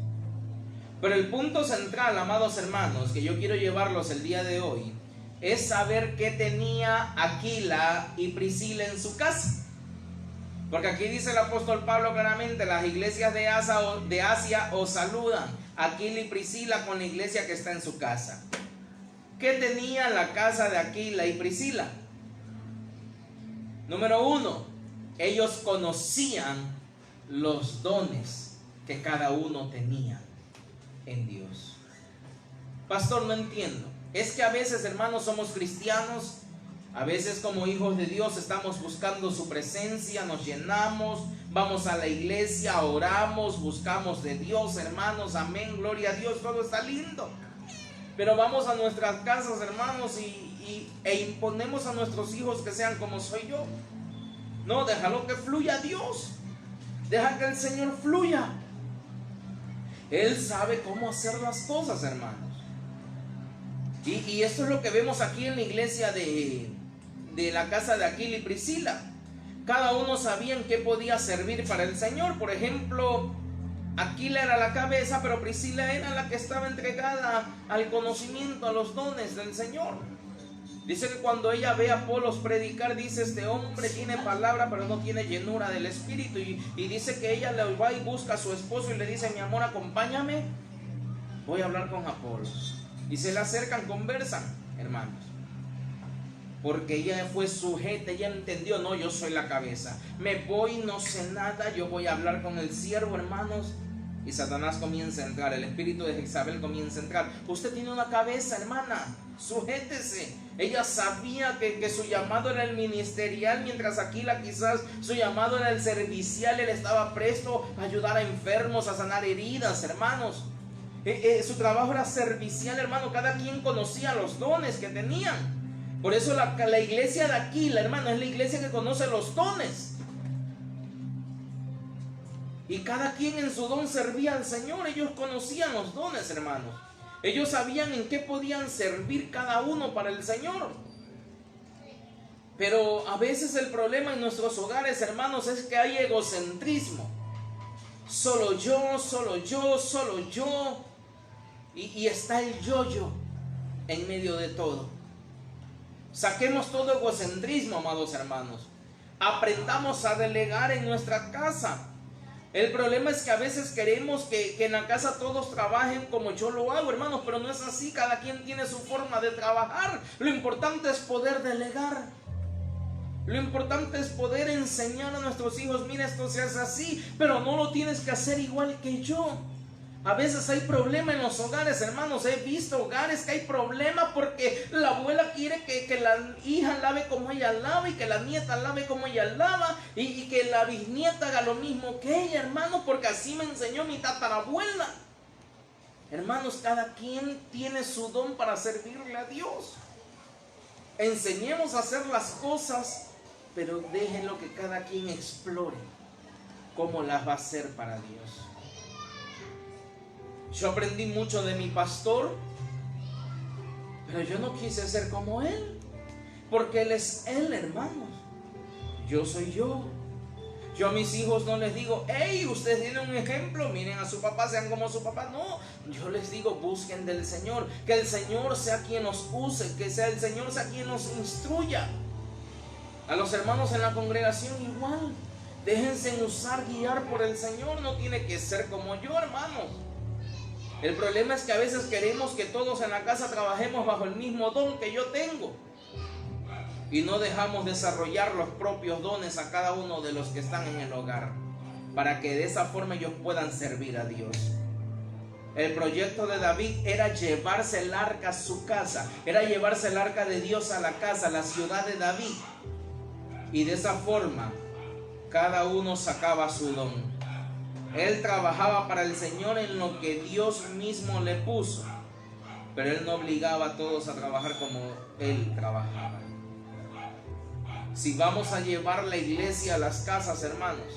Pero el punto central, amados hermanos, que yo quiero llevarlos el día de hoy, es saber qué tenía Aquila y Priscila en su casa. Porque aquí dice el apóstol Pablo claramente: las iglesias de Asia os saludan. Aquila y Priscila con la iglesia que está en su casa. ¿Qué tenía la casa de Aquila y Priscila? Número 1, ellos conocían los dones que cada uno tenía en Dios. Pastor, no entiendo. Es que a veces, hermanos, somos cristianos, a veces como hijos de Dios estamos buscando su presencia, nos llenamos, vamos a la iglesia, oramos, buscamos de Dios, hermanos, amén, gloria a Dios, todo está lindo. Pero vamos a nuestras casas, hermanos, e imponemos a nuestros hijos que sean como soy yo. No, déjalo que fluya Dios. Deja que el Señor fluya. Él sabe cómo hacer las cosas, hermanos. Y esto es lo que vemos aquí en la iglesia de la casa de Aquila y Priscila. Cada uno sabía en qué podía servir para el Señor. Por ejemplo, Aquila era la cabeza, pero Priscila era la que estaba entregada al conocimiento, a los dones del Señor. Dice que cuando ella ve a Apolos predicar, dice: este hombre tiene palabra pero no tiene llenura del Espíritu. Y dice que ella le va y busca a su esposo y le dice: mi amor, acompáñame, voy a hablar con Apolos. Y se le acercan, conversan, hermanos. Porque ella fue sujeta, ella entendió: no, yo soy la cabeza, me voy, no sé nada, yo voy a hablar con el siervo, hermanos. Y Satanás comienza a entrar, el espíritu de Jezabel comienza a entrar. Usted tiene una cabeza, hermana, sujétese. Ella sabía que su llamado era el ministerial, mientras Aquila quizás su llamado era el servicial. Él estaba presto a ayudar a enfermos, a sanar heridas, hermanos. Su trabajo era servicial, hermano. Cada quien conocía los dones que tenían. Por eso la iglesia de Aquila, hermano, es la iglesia que conoce los dones. Y cada quien en su don servía al Señor. Ellos conocían los dones, hermanos. Ellos sabían en qué podían servir cada uno para el Señor. Pero a veces el problema en nuestros hogares, hermanos, es que hay egocentrismo. Solo yo, solo yo, solo yo. Y está el yo-yo en medio de todo. Saquemos todo egocentrismo, amados hermanos. Aprendamos a delegar en nuestra casa. El problema es que a veces queremos que en la casa todos trabajen como yo lo hago, hermanos, pero no es así. Cada quien tiene su forma de trabajar. Lo importante es poder delegar. Lo importante es poder enseñar a nuestros hijos: mira, esto se hace así, pero no lo tienes que hacer igual que yo. A veces hay problema en los hogares, hermanos. He visto hogares que hay problema porque la abuela quiere que la hija lave como ella lava, y que la nieta lave como ella lava, y que la bisnieta haga lo mismo que ella, hermanos, porque así me enseñó mi tatarabuela. Hermanos, cada quien tiene su don para servirle a Dios. Enseñemos a hacer las cosas, pero déjenlo que cada quien explore cómo las va a hacer para Dios. Yo aprendí mucho de mi pastor, pero yo no quise ser como él, porque él es él, hermanos. Yo soy yo. Yo a mis hijos no les digo: hey, ustedes tienen un ejemplo, miren a su papá, sean como su papá. No, yo les digo: busquen del Señor, que el Señor sea quien nos use, que sea el Señor sea quien nos instruya. A los hermanos en la congregación igual, déjense usar, guiar por el Señor. No tiene que ser como yo, hermanos. El problema es que a veces queremos que todos en la casa trabajemos bajo el mismo don que yo tengo, y no dejamos desarrollar los propios dones a cada uno de los que están en el hogar, para que de esa forma ellos puedan servir a Dios. El proyecto de David era llevarse el arca a su casa, era llevarse el arca de Dios a la casa, a la ciudad de David, y de esa forma cada uno sacaba su don. Él trabajaba para el Señor en lo que Dios mismo le puso, pero él no obligaba a todos a trabajar como él trabajaba. Si vamos a llevar la iglesia a las casas, hermanos,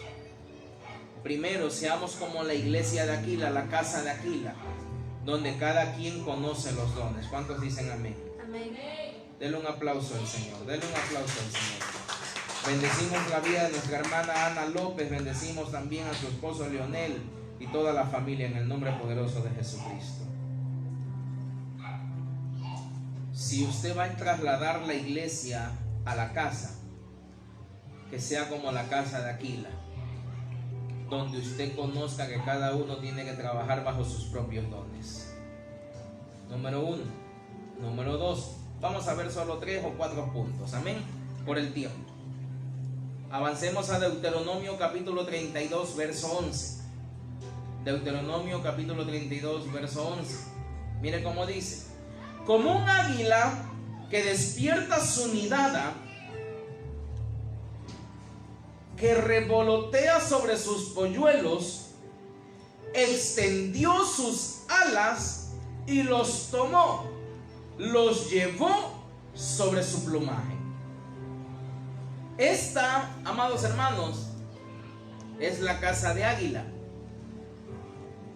primero seamos como la iglesia de Aquila, la casa de Aquila, donde cada quien conoce los dones. ¿Cuántos dicen amén? Amén. Denle un aplauso al Señor, denle un aplauso al Señor. Bendecimos la vida de nuestra hermana Ana López, bendecimos también a su esposo Leonel y toda la familia en el nombre poderoso de Jesucristo. Si usted va a trasladar la iglesia a la casa, que sea como la casa de Aquila, donde usted conozca que cada uno tiene que trabajar bajo sus propios dones. Número 1. Número 2. Vamos a ver solo 3 o 4 puntos, amén, por el tiempo. Avancemos a Deuteronomio capítulo 32, verso 11. Deuteronomio capítulo 32, verso 11. Mire cómo dice: como un águila que despierta su nidada, que revolotea sobre sus polluelos, extendió sus alas y los tomó, los llevó sobre su plumaje. Esta, amados hermanos, es la casa de Águila.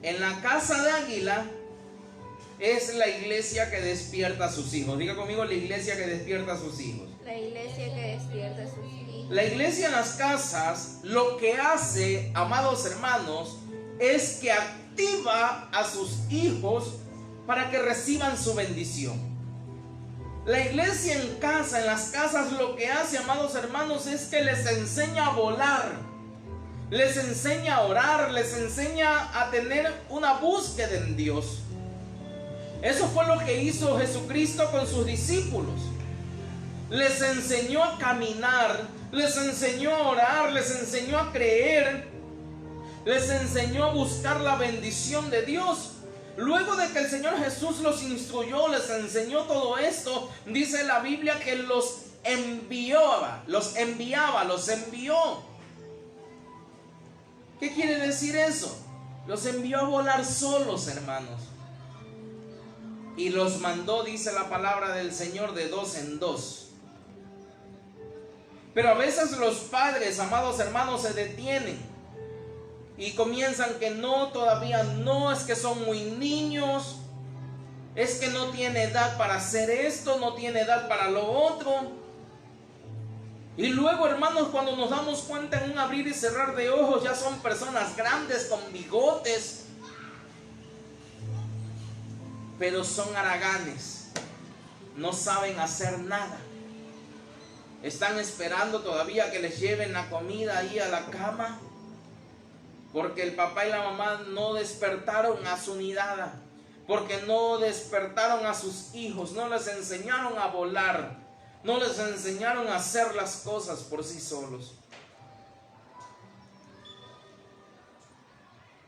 En la casa de Águila es la iglesia que despierta a sus hijos. Diga conmigo, la iglesia que despierta a sus hijos. La iglesia que despierta a sus hijos. La iglesia en las casas lo que hace, amados hermanos, es que activa a sus hijos para que reciban su bendición. La iglesia en casa, en las casas, lo que hace, amados hermanos, es que les enseña a volar, les enseña a orar, les enseña a tener una búsqueda en Dios. Eso fue lo que hizo Jesucristo con sus discípulos. Les enseñó a caminar, les enseñó a orar, les enseñó a creer, les enseñó a buscar la bendición de Dios. Luego de que el Señor Jesús los instruyó, les enseñó todo esto, dice la Biblia que los envió. ¿Qué quiere decir eso? Los envió a volar solos, hermanos. Y los mandó, dice la palabra del Señor, de 2 en 2. Pero a veces los padres, amados hermanos, se detienen y comienzan que no, todavía no, es que son muy niños, es que no tiene edad para hacer esto, no tiene edad para lo otro. Y luego, hermanos, cuando nos damos cuenta en un abrir y cerrar de ojos, ya son personas grandes con bigotes, pero son haraganes, no saben hacer nada. Están esperando todavía que les lleven la comida ahí a la cama, porque el papá y la mamá no despertaron a su nidada, porque no despertaron a sus hijos, no les enseñaron a volar, no les enseñaron a hacer las cosas por sí solos.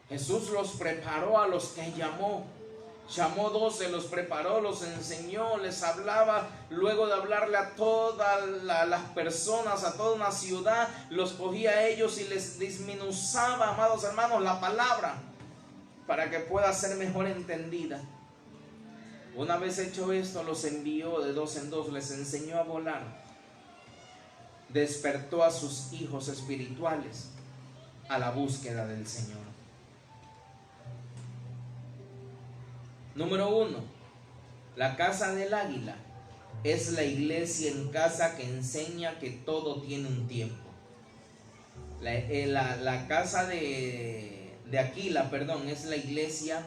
Jesús los preparó a los que llamó. Llamó 12, los preparó, los enseñó, les hablaba. Luego de hablarle a todas las personas, a toda una ciudad, los cogía a ellos y les disminuzaba, amados hermanos, la palabra para que pueda ser mejor entendida. Una vez hecho esto, los envió de 2 en 2, les enseñó a volar. Despertó a sus hijos espirituales a la búsqueda del Señor. Número 1, la casa del Águila es la iglesia en casa que enseña que todo tiene un tiempo. La casa de Aquila, es la iglesia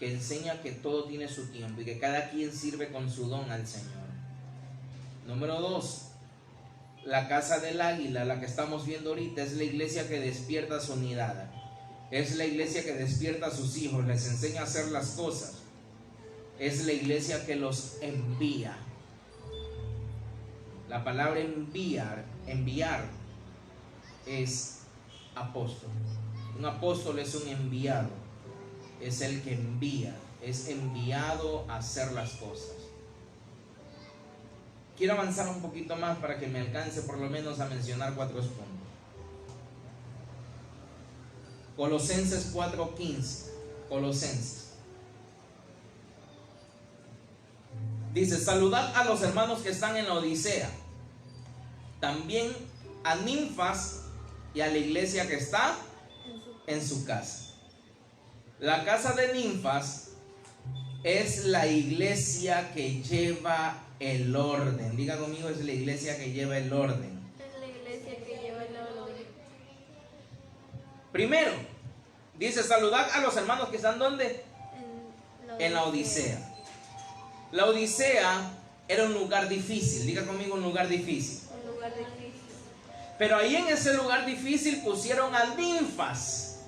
que enseña que todo tiene su tiempo y que cada quien sirve con su don al Señor. Número 2, la casa del Águila, la que estamos viendo ahorita, es la iglesia que despierta su unidad. Es la iglesia que despierta a sus hijos, les enseña a hacer las cosas. Es la iglesia que los envía. La palabra enviar es apóstol. Un apóstol es un enviado, es el que envía, es enviado a hacer las cosas. Quiero avanzar un poquito más para que me alcance por lo menos a mencionar 4 puntos. Colosenses 4:15. Colosenses. Dice: saludad a los hermanos que están en la Odisea. También a Ninfas y a la iglesia que está en su casa. La casa de Ninfas es la iglesia que lleva el orden. Diga conmigo, es la iglesia que lleva el orden. Primero, dice: saludad a los hermanos que están ¿dónde? En la Odisea. La Odisea era un lugar difícil. Diga conmigo, un lugar difícil. Un lugar difícil. Pero ahí en ese lugar difícil pusieron a Ninfas.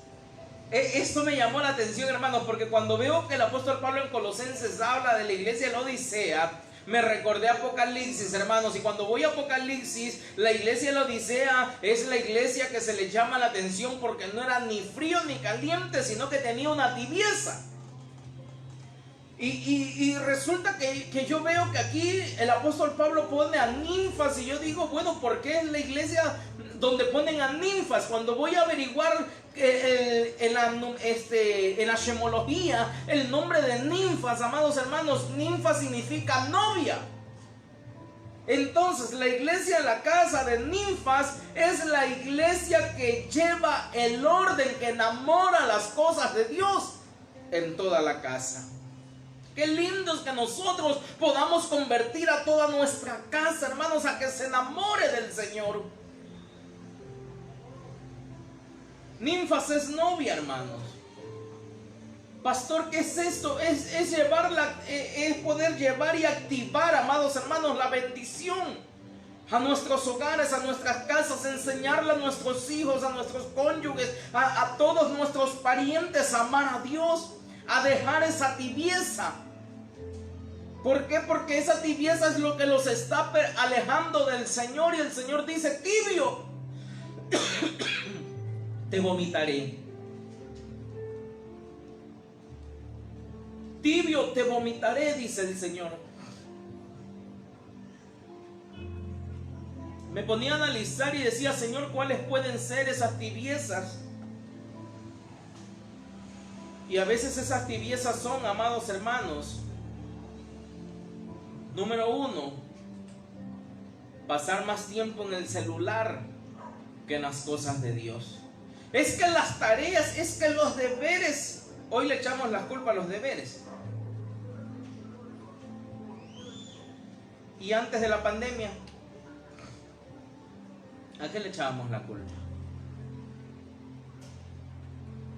Esto me llamó la atención, hermanos, porque cuando veo que el apóstol Pablo en Colosenses habla de la iglesia de la Odisea, me recordé Apocalipsis, hermanos, y cuando voy a Apocalipsis, la iglesia de la Odisea es la iglesia que se le llama la atención porque no era ni frío ni caliente, sino que tenía una tibieza. Y resulta que yo veo que aquí el apóstol Pablo pone a Ninfas, y yo digo, bueno, ¿por qué es la iglesia donde ponen a Ninfas? Cuando voy a averiguar en la shemología, el nombre de Ninfas, amados hermanos, Ninfa significa novia. Entonces la iglesia en la casa de Ninfas es la iglesia que lleva el orden, que enamora las cosas de Dios en toda la casa. Qué lindo es que nosotros podamos convertir a toda nuestra casa, hermanos, a que se enamore del Señor. Ninfas es novia, hermanos. Pastor, ¿qué es esto? Es poder llevar y activar, amados hermanos, la bendición a nuestros hogares, a nuestras casas, enseñarle a nuestros hijos, a nuestros cónyuges, a todos nuestros parientes a amar a Dios, a dejar esa tibieza. ¿Por qué? Porque esa tibieza es lo que los está alejando del Señor, y el Señor dice: tibio, te vomitaré. Tibio, te vomitaré, dice el Señor. Me ponía a analizar y decía: Señor, ¿cuáles pueden ser esas tibiezas? Y a veces esas tibiezas son, amados hermanos, número 1, pasar más tiempo en el celular que en las cosas de Dios. Es que las tareas, es que los deberes, hoy le echamos la culpa a los deberes. Y antes de la pandemia, ¿a qué le echábamos la culpa?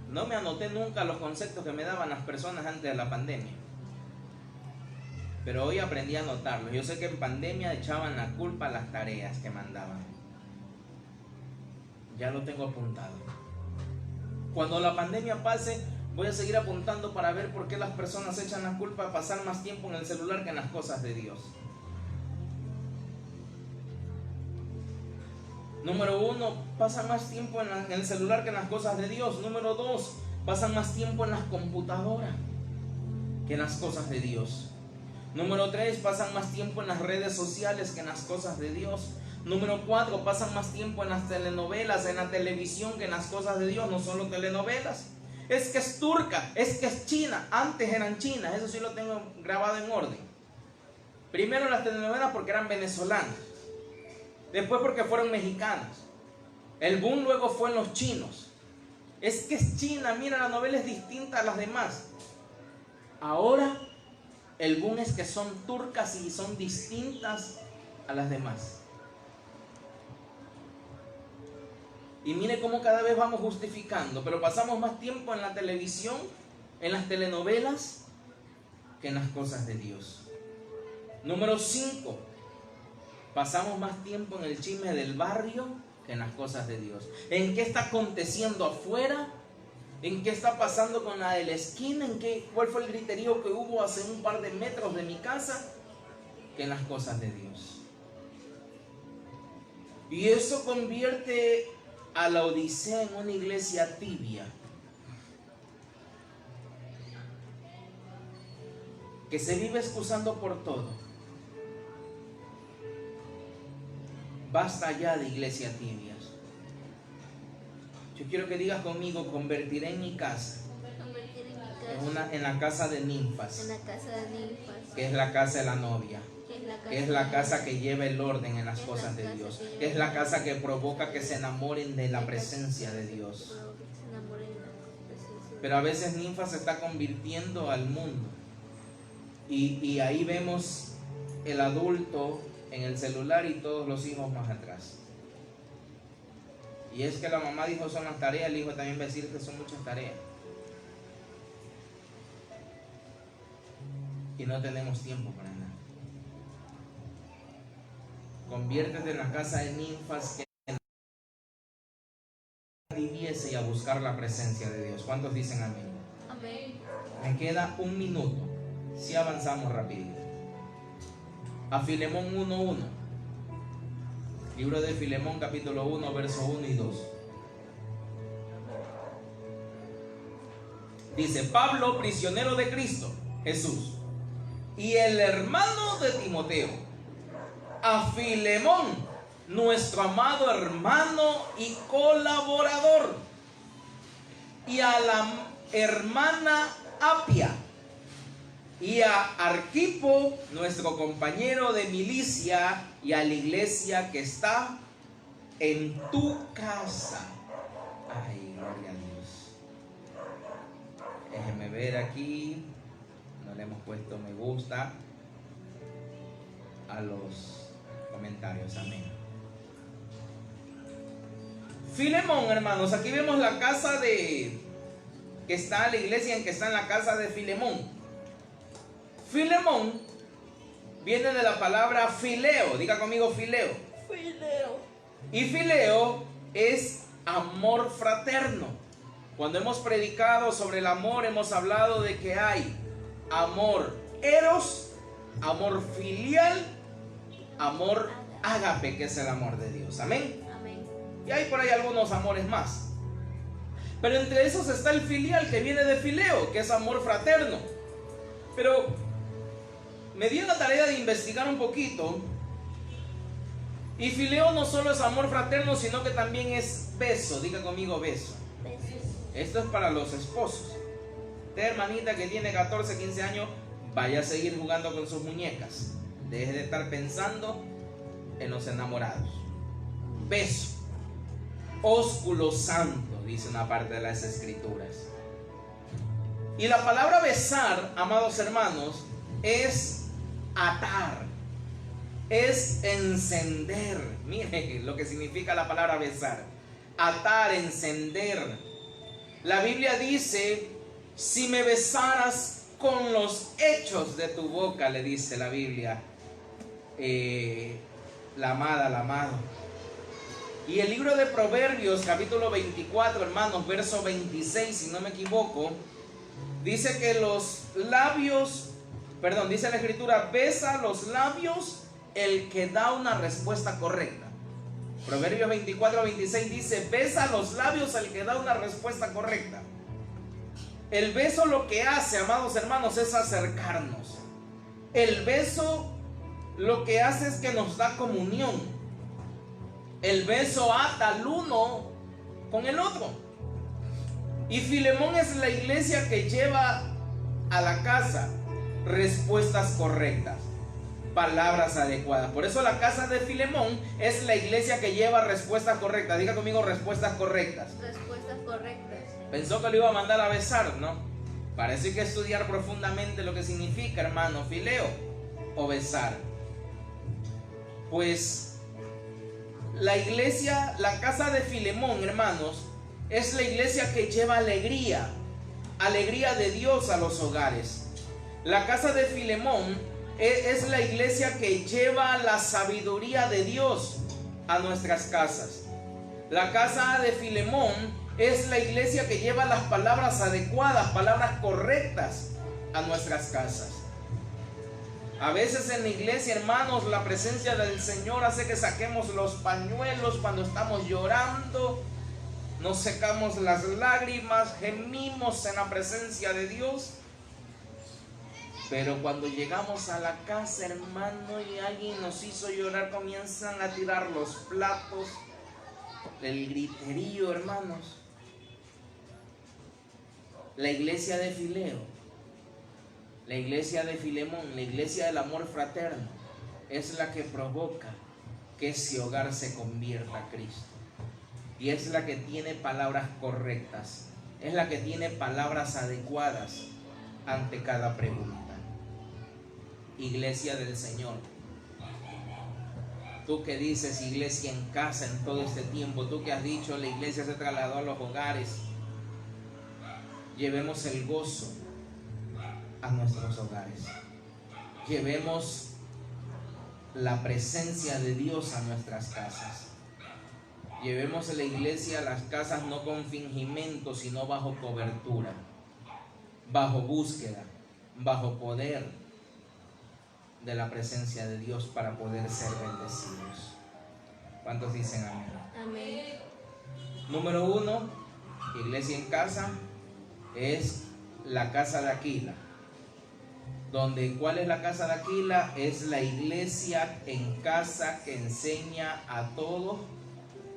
No me anoté nunca los conceptos que me daban las personas antes de la pandemia, pero hoy aprendí a anotarlos. Yo sé que en pandemia echaban la culpa a las tareas que mandaban. Ya lo tengo apuntado. Cuando la pandemia pase, voy a seguir apuntando para ver por qué las personas echan la culpa a pasar más tiempo en el celular que en las cosas de Dios. Número 1, pasan más tiempo en el celular que en las cosas de Dios. Número 2, pasan más tiempo en las computadoras que en las cosas de Dios. Número 3, pasan más tiempo en las redes sociales que en las cosas de Dios. Número 4, pasan más tiempo en las telenovelas, en la televisión, que en las cosas de Dios. No solo telenovelas. Es que es turca, es que es china. Antes eran chinas, eso sí lo tengo grabado en orden. Primero las telenovelas porque eran venezolanas. Después porque fueron mexicanas. El boom luego fue en los chinos. Es que es china, mira, la novela es distinta a las demás. Ahora el boom es que son turcas y son distintas a las demás. Y mire cómo cada vez vamos justificando, pero pasamos más tiempo en la televisión, en las telenovelas, que en las cosas de Dios. Número 5, pasamos más tiempo en el chisme del barrio que en las cosas de Dios. ¿En qué está aconteciendo afuera? ¿En qué está pasando con la de la esquina? ¿Cuál fue el griterío que hubo hace un par de metros de mi casa? Que en las cosas de Dios. Y eso convierte a la Odisea en una iglesia tibia, que se vive excusando por todo. Basta ya de iglesias tibias. Yo quiero que digas conmigo: convertiré en mi casa en la casa de Ninfas, que es la casa de la novia, que es la casa que lleva el orden en las cosas de Dios, que es la casa que provoca que se enamoren de la presencia de Dios. Pero a veces Ninfas se está convirtiendo al mundo, y ahí vemos el adulto en el celular y todos los hijos más atrás. Y es que la mamá dijo son las tareas, el hijo también va a decir que son muchas tareas. Y no tenemos tiempo para nada. Conviértete en la casa de Ninfas, que viviese y a buscar la presencia de Dios. ¿Cuántos dicen amén? Amén. Me queda un minuto, si avanzamos rapidito. A Filemón 1:1. Libro de Filemón, capítulo 1, verso 1 y 2. Dice: Pablo, prisionero de Cristo Jesús, y el hermano de Timoteo, a Filemón, nuestro amado hermano y colaborador, y a la hermana Apia, y a Arquipo, nuestro compañero de milicia, y a la iglesia que está en tu casa. Ay, gloria a Dios. Déjenme ver aquí. No le hemos puesto me gusta a los comentarios. Amén. Filemón, hermanos, aquí vemos la casa de que está la iglesia en que está en la casa de Filemón. Filemón viene de la palabra fileo. Diga conmigo fileo. Fileo. Y fileo es amor fraterno. Cuando hemos predicado sobre el amor, hemos hablado de que hay amor eros, amor filial, amor ágape, que es el amor de Dios. Amén. Amén. Y hay por ahí algunos amores más. Pero entre esos está el filial, que viene de fileo, que es amor fraterno. Pero me di la tarea de investigar un poquito. Y fileo no solo es amor fraterno, sino que también es beso. Diga conmigo beso. Besos. Esto es para los esposos. Usted, hermanita que tiene 14, 15 años, vaya a seguir jugando con sus muñecas. Deje de estar pensando en los enamorados. Beso. Ósculo santo, dice una parte de las escrituras. Y la palabra besar, amados hermanos, es atar, es encender. Mire lo que significa la palabra besar: atar, encender. La Biblia dice: si me besaras con los hechos de tu boca, le dice la Biblia, la amada, el amado. Y el libro de Proverbios, capítulo 24, hermanos, verso 26, si no me equivoco, dice que los labios, dice la escritura: besa los labios el que da una respuesta correcta. Proverbios 24, 26 dice: besa los labios el que da una respuesta correcta. El beso lo que hace, amados hermanos, es acercarnos. El beso lo que hace es que nos da comunión. El beso ata al uno con el otro. Y Filemón es la iglesia que lleva a la casa respuestas correctas, palabras adecuadas. Por eso la casa de Filemón es la iglesia que lleva respuestas correctas. Diga conmigo: respuestas correctas. Respuestas correctas. Pensó que lo iba a mandar a besar, ¿no? Parece que hay que estudiar profundamente lo que significa, hermano, fileo o besar. Pues la iglesia, la casa de Filemón, hermanos, es la iglesia que lleva alegría de Dios a los hogares. La casa de Filemón es la iglesia que lleva la sabiduría de Dios a nuestras casas. La casa de Filemón es la iglesia que lleva las palabras adecuadas, palabras correctas a nuestras casas. A veces en la iglesia, hermanos, la presencia del Señor hace que saquemos los pañuelos cuando estamos llorando, nos secamos las lágrimas, gemimos en la presencia de Dios. Pero cuando llegamos a la casa, hermano, y alguien nos hizo llorar, comienzan a tirar los platos, el griterío, hermanos. La iglesia de Fileo, la iglesia de Filemón, la iglesia del amor fraterno, es la que provoca que ese hogar se convierta a Cristo. Y es la que tiene palabras correctas, es la que tiene palabras adecuadas ante cada pregunta. Iglesia del Señor, tú que dices iglesia en casa en todo este tiempo, tú que has dicho la iglesia se trasladó a los hogares, llevemos el gozo a nuestros hogares, llevemos la presencia de Dios a nuestras casas, llevemos la iglesia a las casas no con fingimiento, sino bajo cobertura, bajo búsqueda, bajo poder de la presencia de Dios para poder ser bendecidos. ¿Cuántos dicen amén? Amén. Número 1, iglesia en casa, es la casa de Aquila. ¿Cuál es la casa de Aquila? Es la iglesia en casa que enseña a todos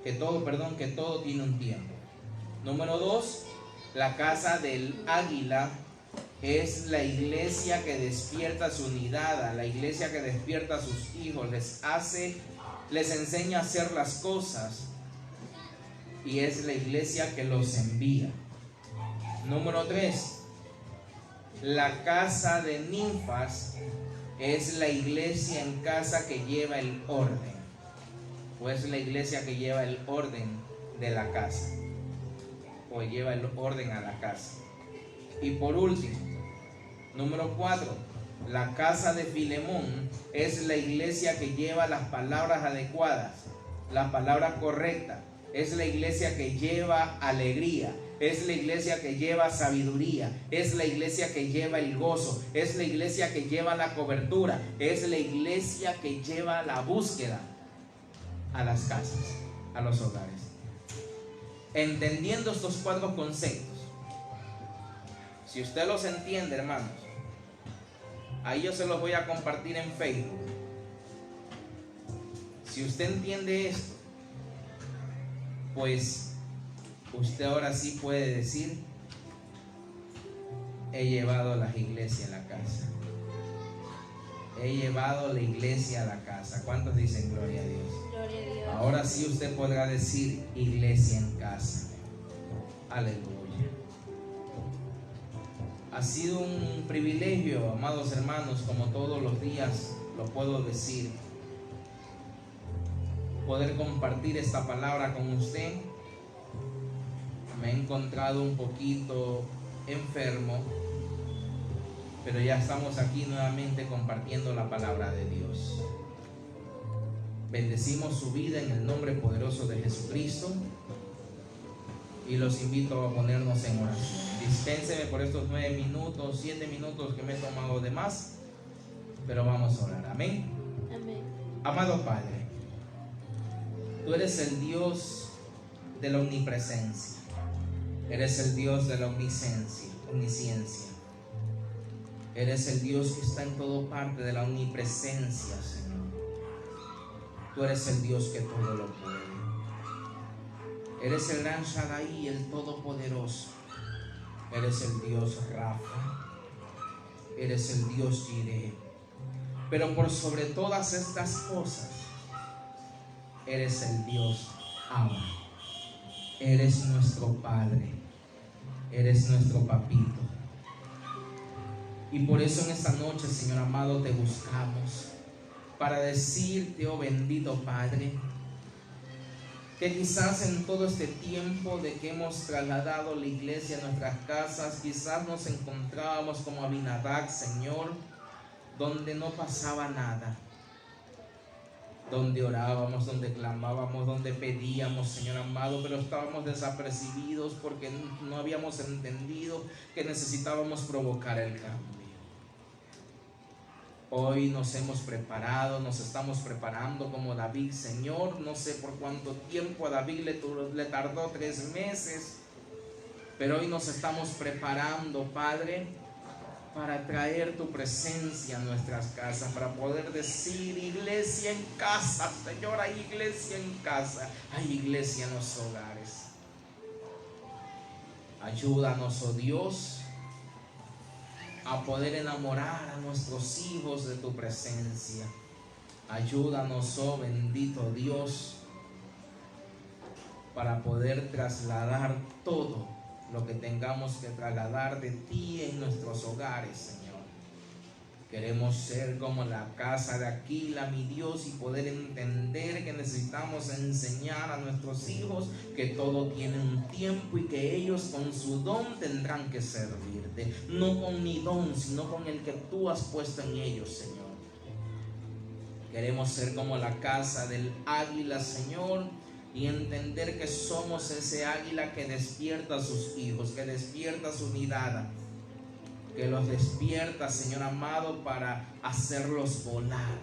que todo tiene un tiempo. Número 2, la casa del águila Es la iglesia que despierta su unidad, la iglesia que despierta a sus hijos, les enseña a hacer las cosas, y es la iglesia que los envía. Número 3, la casa de ninfas es la iglesia en casa que lleva el orden, o es la iglesia que lleva el orden de la casa, o lleva el orden a la casa. Y por último, número 4, la casa de Filemón es la iglesia que lleva las palabras adecuadas, las palabras correctas. Es la iglesia que lleva alegría, es la iglesia que lleva sabiduría, es la iglesia que lleva el gozo, es la iglesia que lleva la cobertura, es la iglesia que lleva la búsqueda a las casas, a los hogares. Entendiendo estos 4 conceptos, si usted los entiende, hermanos, ahí yo se los voy a compartir en Facebook. Si usted entiende esto, pues usted ahora sí puede decir: he llevado las iglesias a la casa. He llevado la iglesia a la casa. ¿Cuántos dicen gloria a Dios? Gloria a Dios. Ahora sí usted podrá decir: iglesia en casa. Aleluya. Ha sido un privilegio, amados hermanos, como todos los días lo puedo decir, poder compartir esta palabra con usted. Me he encontrado un poquito enfermo, pero ya estamos aquí nuevamente compartiendo la palabra de Dios. Bendecimos su vida en el nombre poderoso de Jesucristo y los invito a ponernos en oración. Dispénseme por estos 9 minutos, 7 minutos que me he tomado de más, pero vamos a orar. Amén. Amén. Amado Padre, tú eres el Dios de la omnipresencia, eres el Dios de la omnisciencia, eres el Dios que está en toda parte de la omnipresencia, Señor. Tú eres el Dios que todo lo puede, eres el gran Shaddai, el todopoderoso, eres el Dios Rafa, eres el Dios Jireh, pero por sobre todas estas cosas, eres el Dios Abba, eres nuestro Padre, eres nuestro papito. Y por eso en esta noche, Señor amado, te buscamos para decirte, oh bendito Padre, que quizás en todo este tiempo de que hemos trasladado la iglesia a nuestras casas, quizás nos encontrábamos como Abinadab, Señor, donde no pasaba nada, donde orábamos, donde clamábamos, donde pedíamos, Señor amado, pero estábamos desapercibidos porque no habíamos entendido que necesitábamos provocar el cambio. Hoy nos hemos preparado, nos estamos preparando como David, Señor. No sé por cuánto tiempo a David le tardó 3 meses, pero hoy nos estamos preparando, Padre, para traer tu presencia a nuestras casas, para poder decir: iglesia en casa, Señor, hay iglesia en casa, hay iglesia en los hogares. Ayúdanos, oh Dios, a poder enamorar a nuestros hijos de tu presencia. Ayúdanos, oh bendito Dios, para poder trasladar todo lo que tengamos que trasladar de ti en nuestros hogares, Señor. Queremos ser como la casa de Aquila, mi Dios, y poder entender que necesitamos enseñar a nuestros hijos que todo tiene un tiempo y que ellos con su don tendrán que servirte, no con mi don, sino con el que tú has puesto en ellos, Señor. Queremos ser como la casa del águila, Señor, y entender que somos ese águila que despierta a sus hijos, que despierta su mirada, que los despierta, Señor amado, para hacerlos volar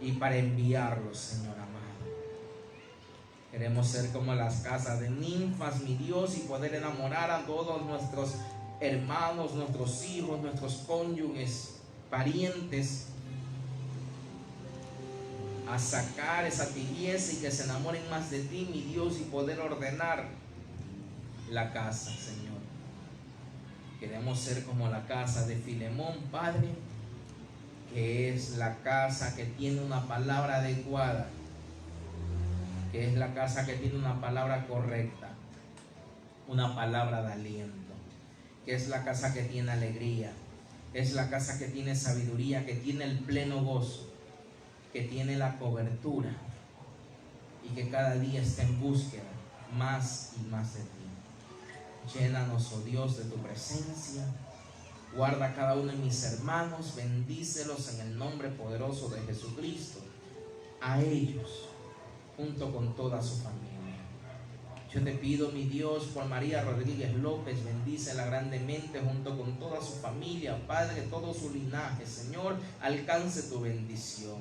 y para enviarlos, Señor amado. Queremos ser como las casas de ninfas, mi Dios, y poder enamorar a todos nuestros hermanos, nuestros hijos, nuestros cónyuges, parientes, a sacar esa tibieza y que se enamoren más de ti, mi Dios, y poder ordenar la casa, Señor. Queremos ser como la casa de Filemón, Padre, que es la casa que tiene una palabra adecuada, que es la casa que tiene una palabra correcta, una palabra de aliento, que es la casa que tiene alegría, es la casa que tiene sabiduría, que tiene el pleno gozo, que tiene la cobertura y que cada día está en búsqueda más y más de ti. Llénanos, oh Dios, de tu presencia. Guarda a cada uno de mis hermanos, bendícelos en el nombre poderoso de Jesucristo, a ellos junto con toda su familia. Yo te pido, mi Dios, por María Rodríguez López, bendícela grandemente junto con toda su familia, Padre, todo su linaje, Señor, alcance tu bendición.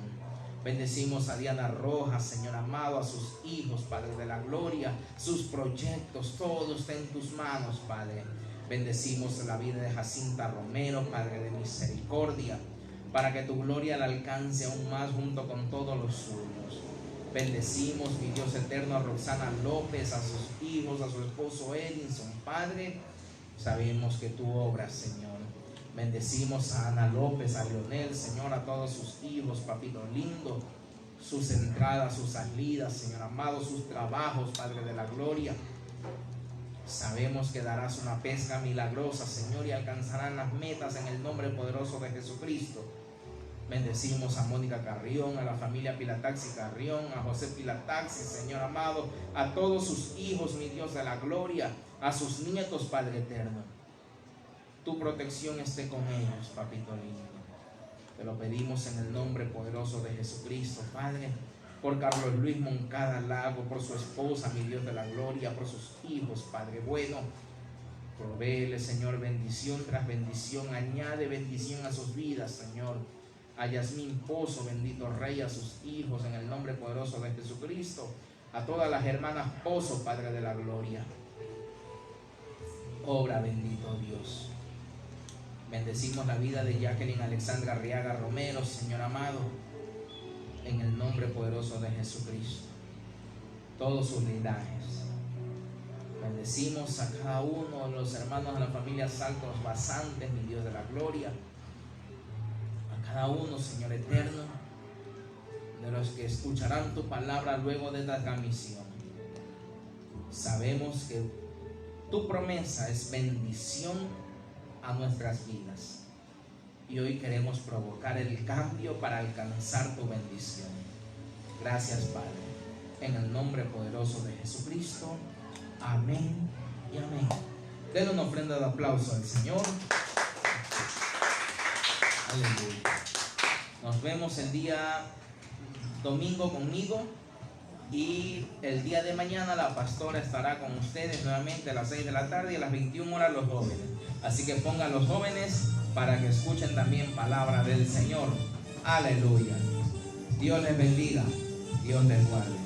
Bendecimos a Diana Rojas, Señor amado, a sus hijos, Padre de la gloria, sus proyectos, todo está en tus manos, Padre. Bendecimos la vida de Jacinta Romero, Padre de misericordia, para que tu gloria la alcance aún más junto con todos los suyos. Bendecimos, mi Dios eterno, a Roxana López, a sus hijos, a su esposo Edinson, Padre. Sabemos que tú obras, Señor. Bendecimos a Ana López, a Leonel, Señor, a todos sus hijos, papito lindo, sus entradas, sus salidas, Señor amado, sus trabajos, Padre de la gloria. Sabemos que darás una pesca milagrosa, Señor, y alcanzarán las metas en el nombre poderoso de Jesucristo. Bendecimos a Mónica Carrión, a la familia Pilataxi Carrión, a José Pilataxi, Señor amado, a todos sus hijos, mi Dios de la gloria, a sus nietos, Padre eterno. Tu protección esté con ellos, papito lindo. Te lo pedimos en el nombre poderoso de Jesucristo, Padre, por Carlos Luis Moncada Lago, por su esposa, mi Dios de la gloria, por sus hijos, Padre bueno. Provéele, Señor, bendición tras bendición, añade bendición a sus vidas, Señor. A Yasmín Pozo, bendito Rey, a sus hijos, en el nombre poderoso de Jesucristo. A todas las hermanas Pozo, Padre de la gloria. Obra, bendito Dios. Bendecimos la vida de Jacqueline Alexandra Arriaga Romero, Señor amado, en el nombre poderoso de Jesucristo. Todos sus linajes. Bendecimos a cada uno de los hermanos de la familia Saltos Basantes, mi Dios de la gloria. A cada uno, Señor eterno, de los que escucharán tu palabra luego de esta transmisión. Sabemos que tu promesa es bendición a nuestras vidas, y hoy queremos provocar el cambio para alcanzar tu bendición. Gracias, Padre, en el nombre poderoso de Jesucristo. Amén y amén. Denle una ofrenda de aplauso al Señor. Aleluya. Nos vemos el día domingo conmigo, y el día de mañana la pastora estará con ustedes nuevamente a las 6 de la tarde y a las 21 horas los jóvenes. Así que pongan los jóvenes para que escuchen también palabra del Señor. Aleluya. Dios les bendiga. Dios les guarde.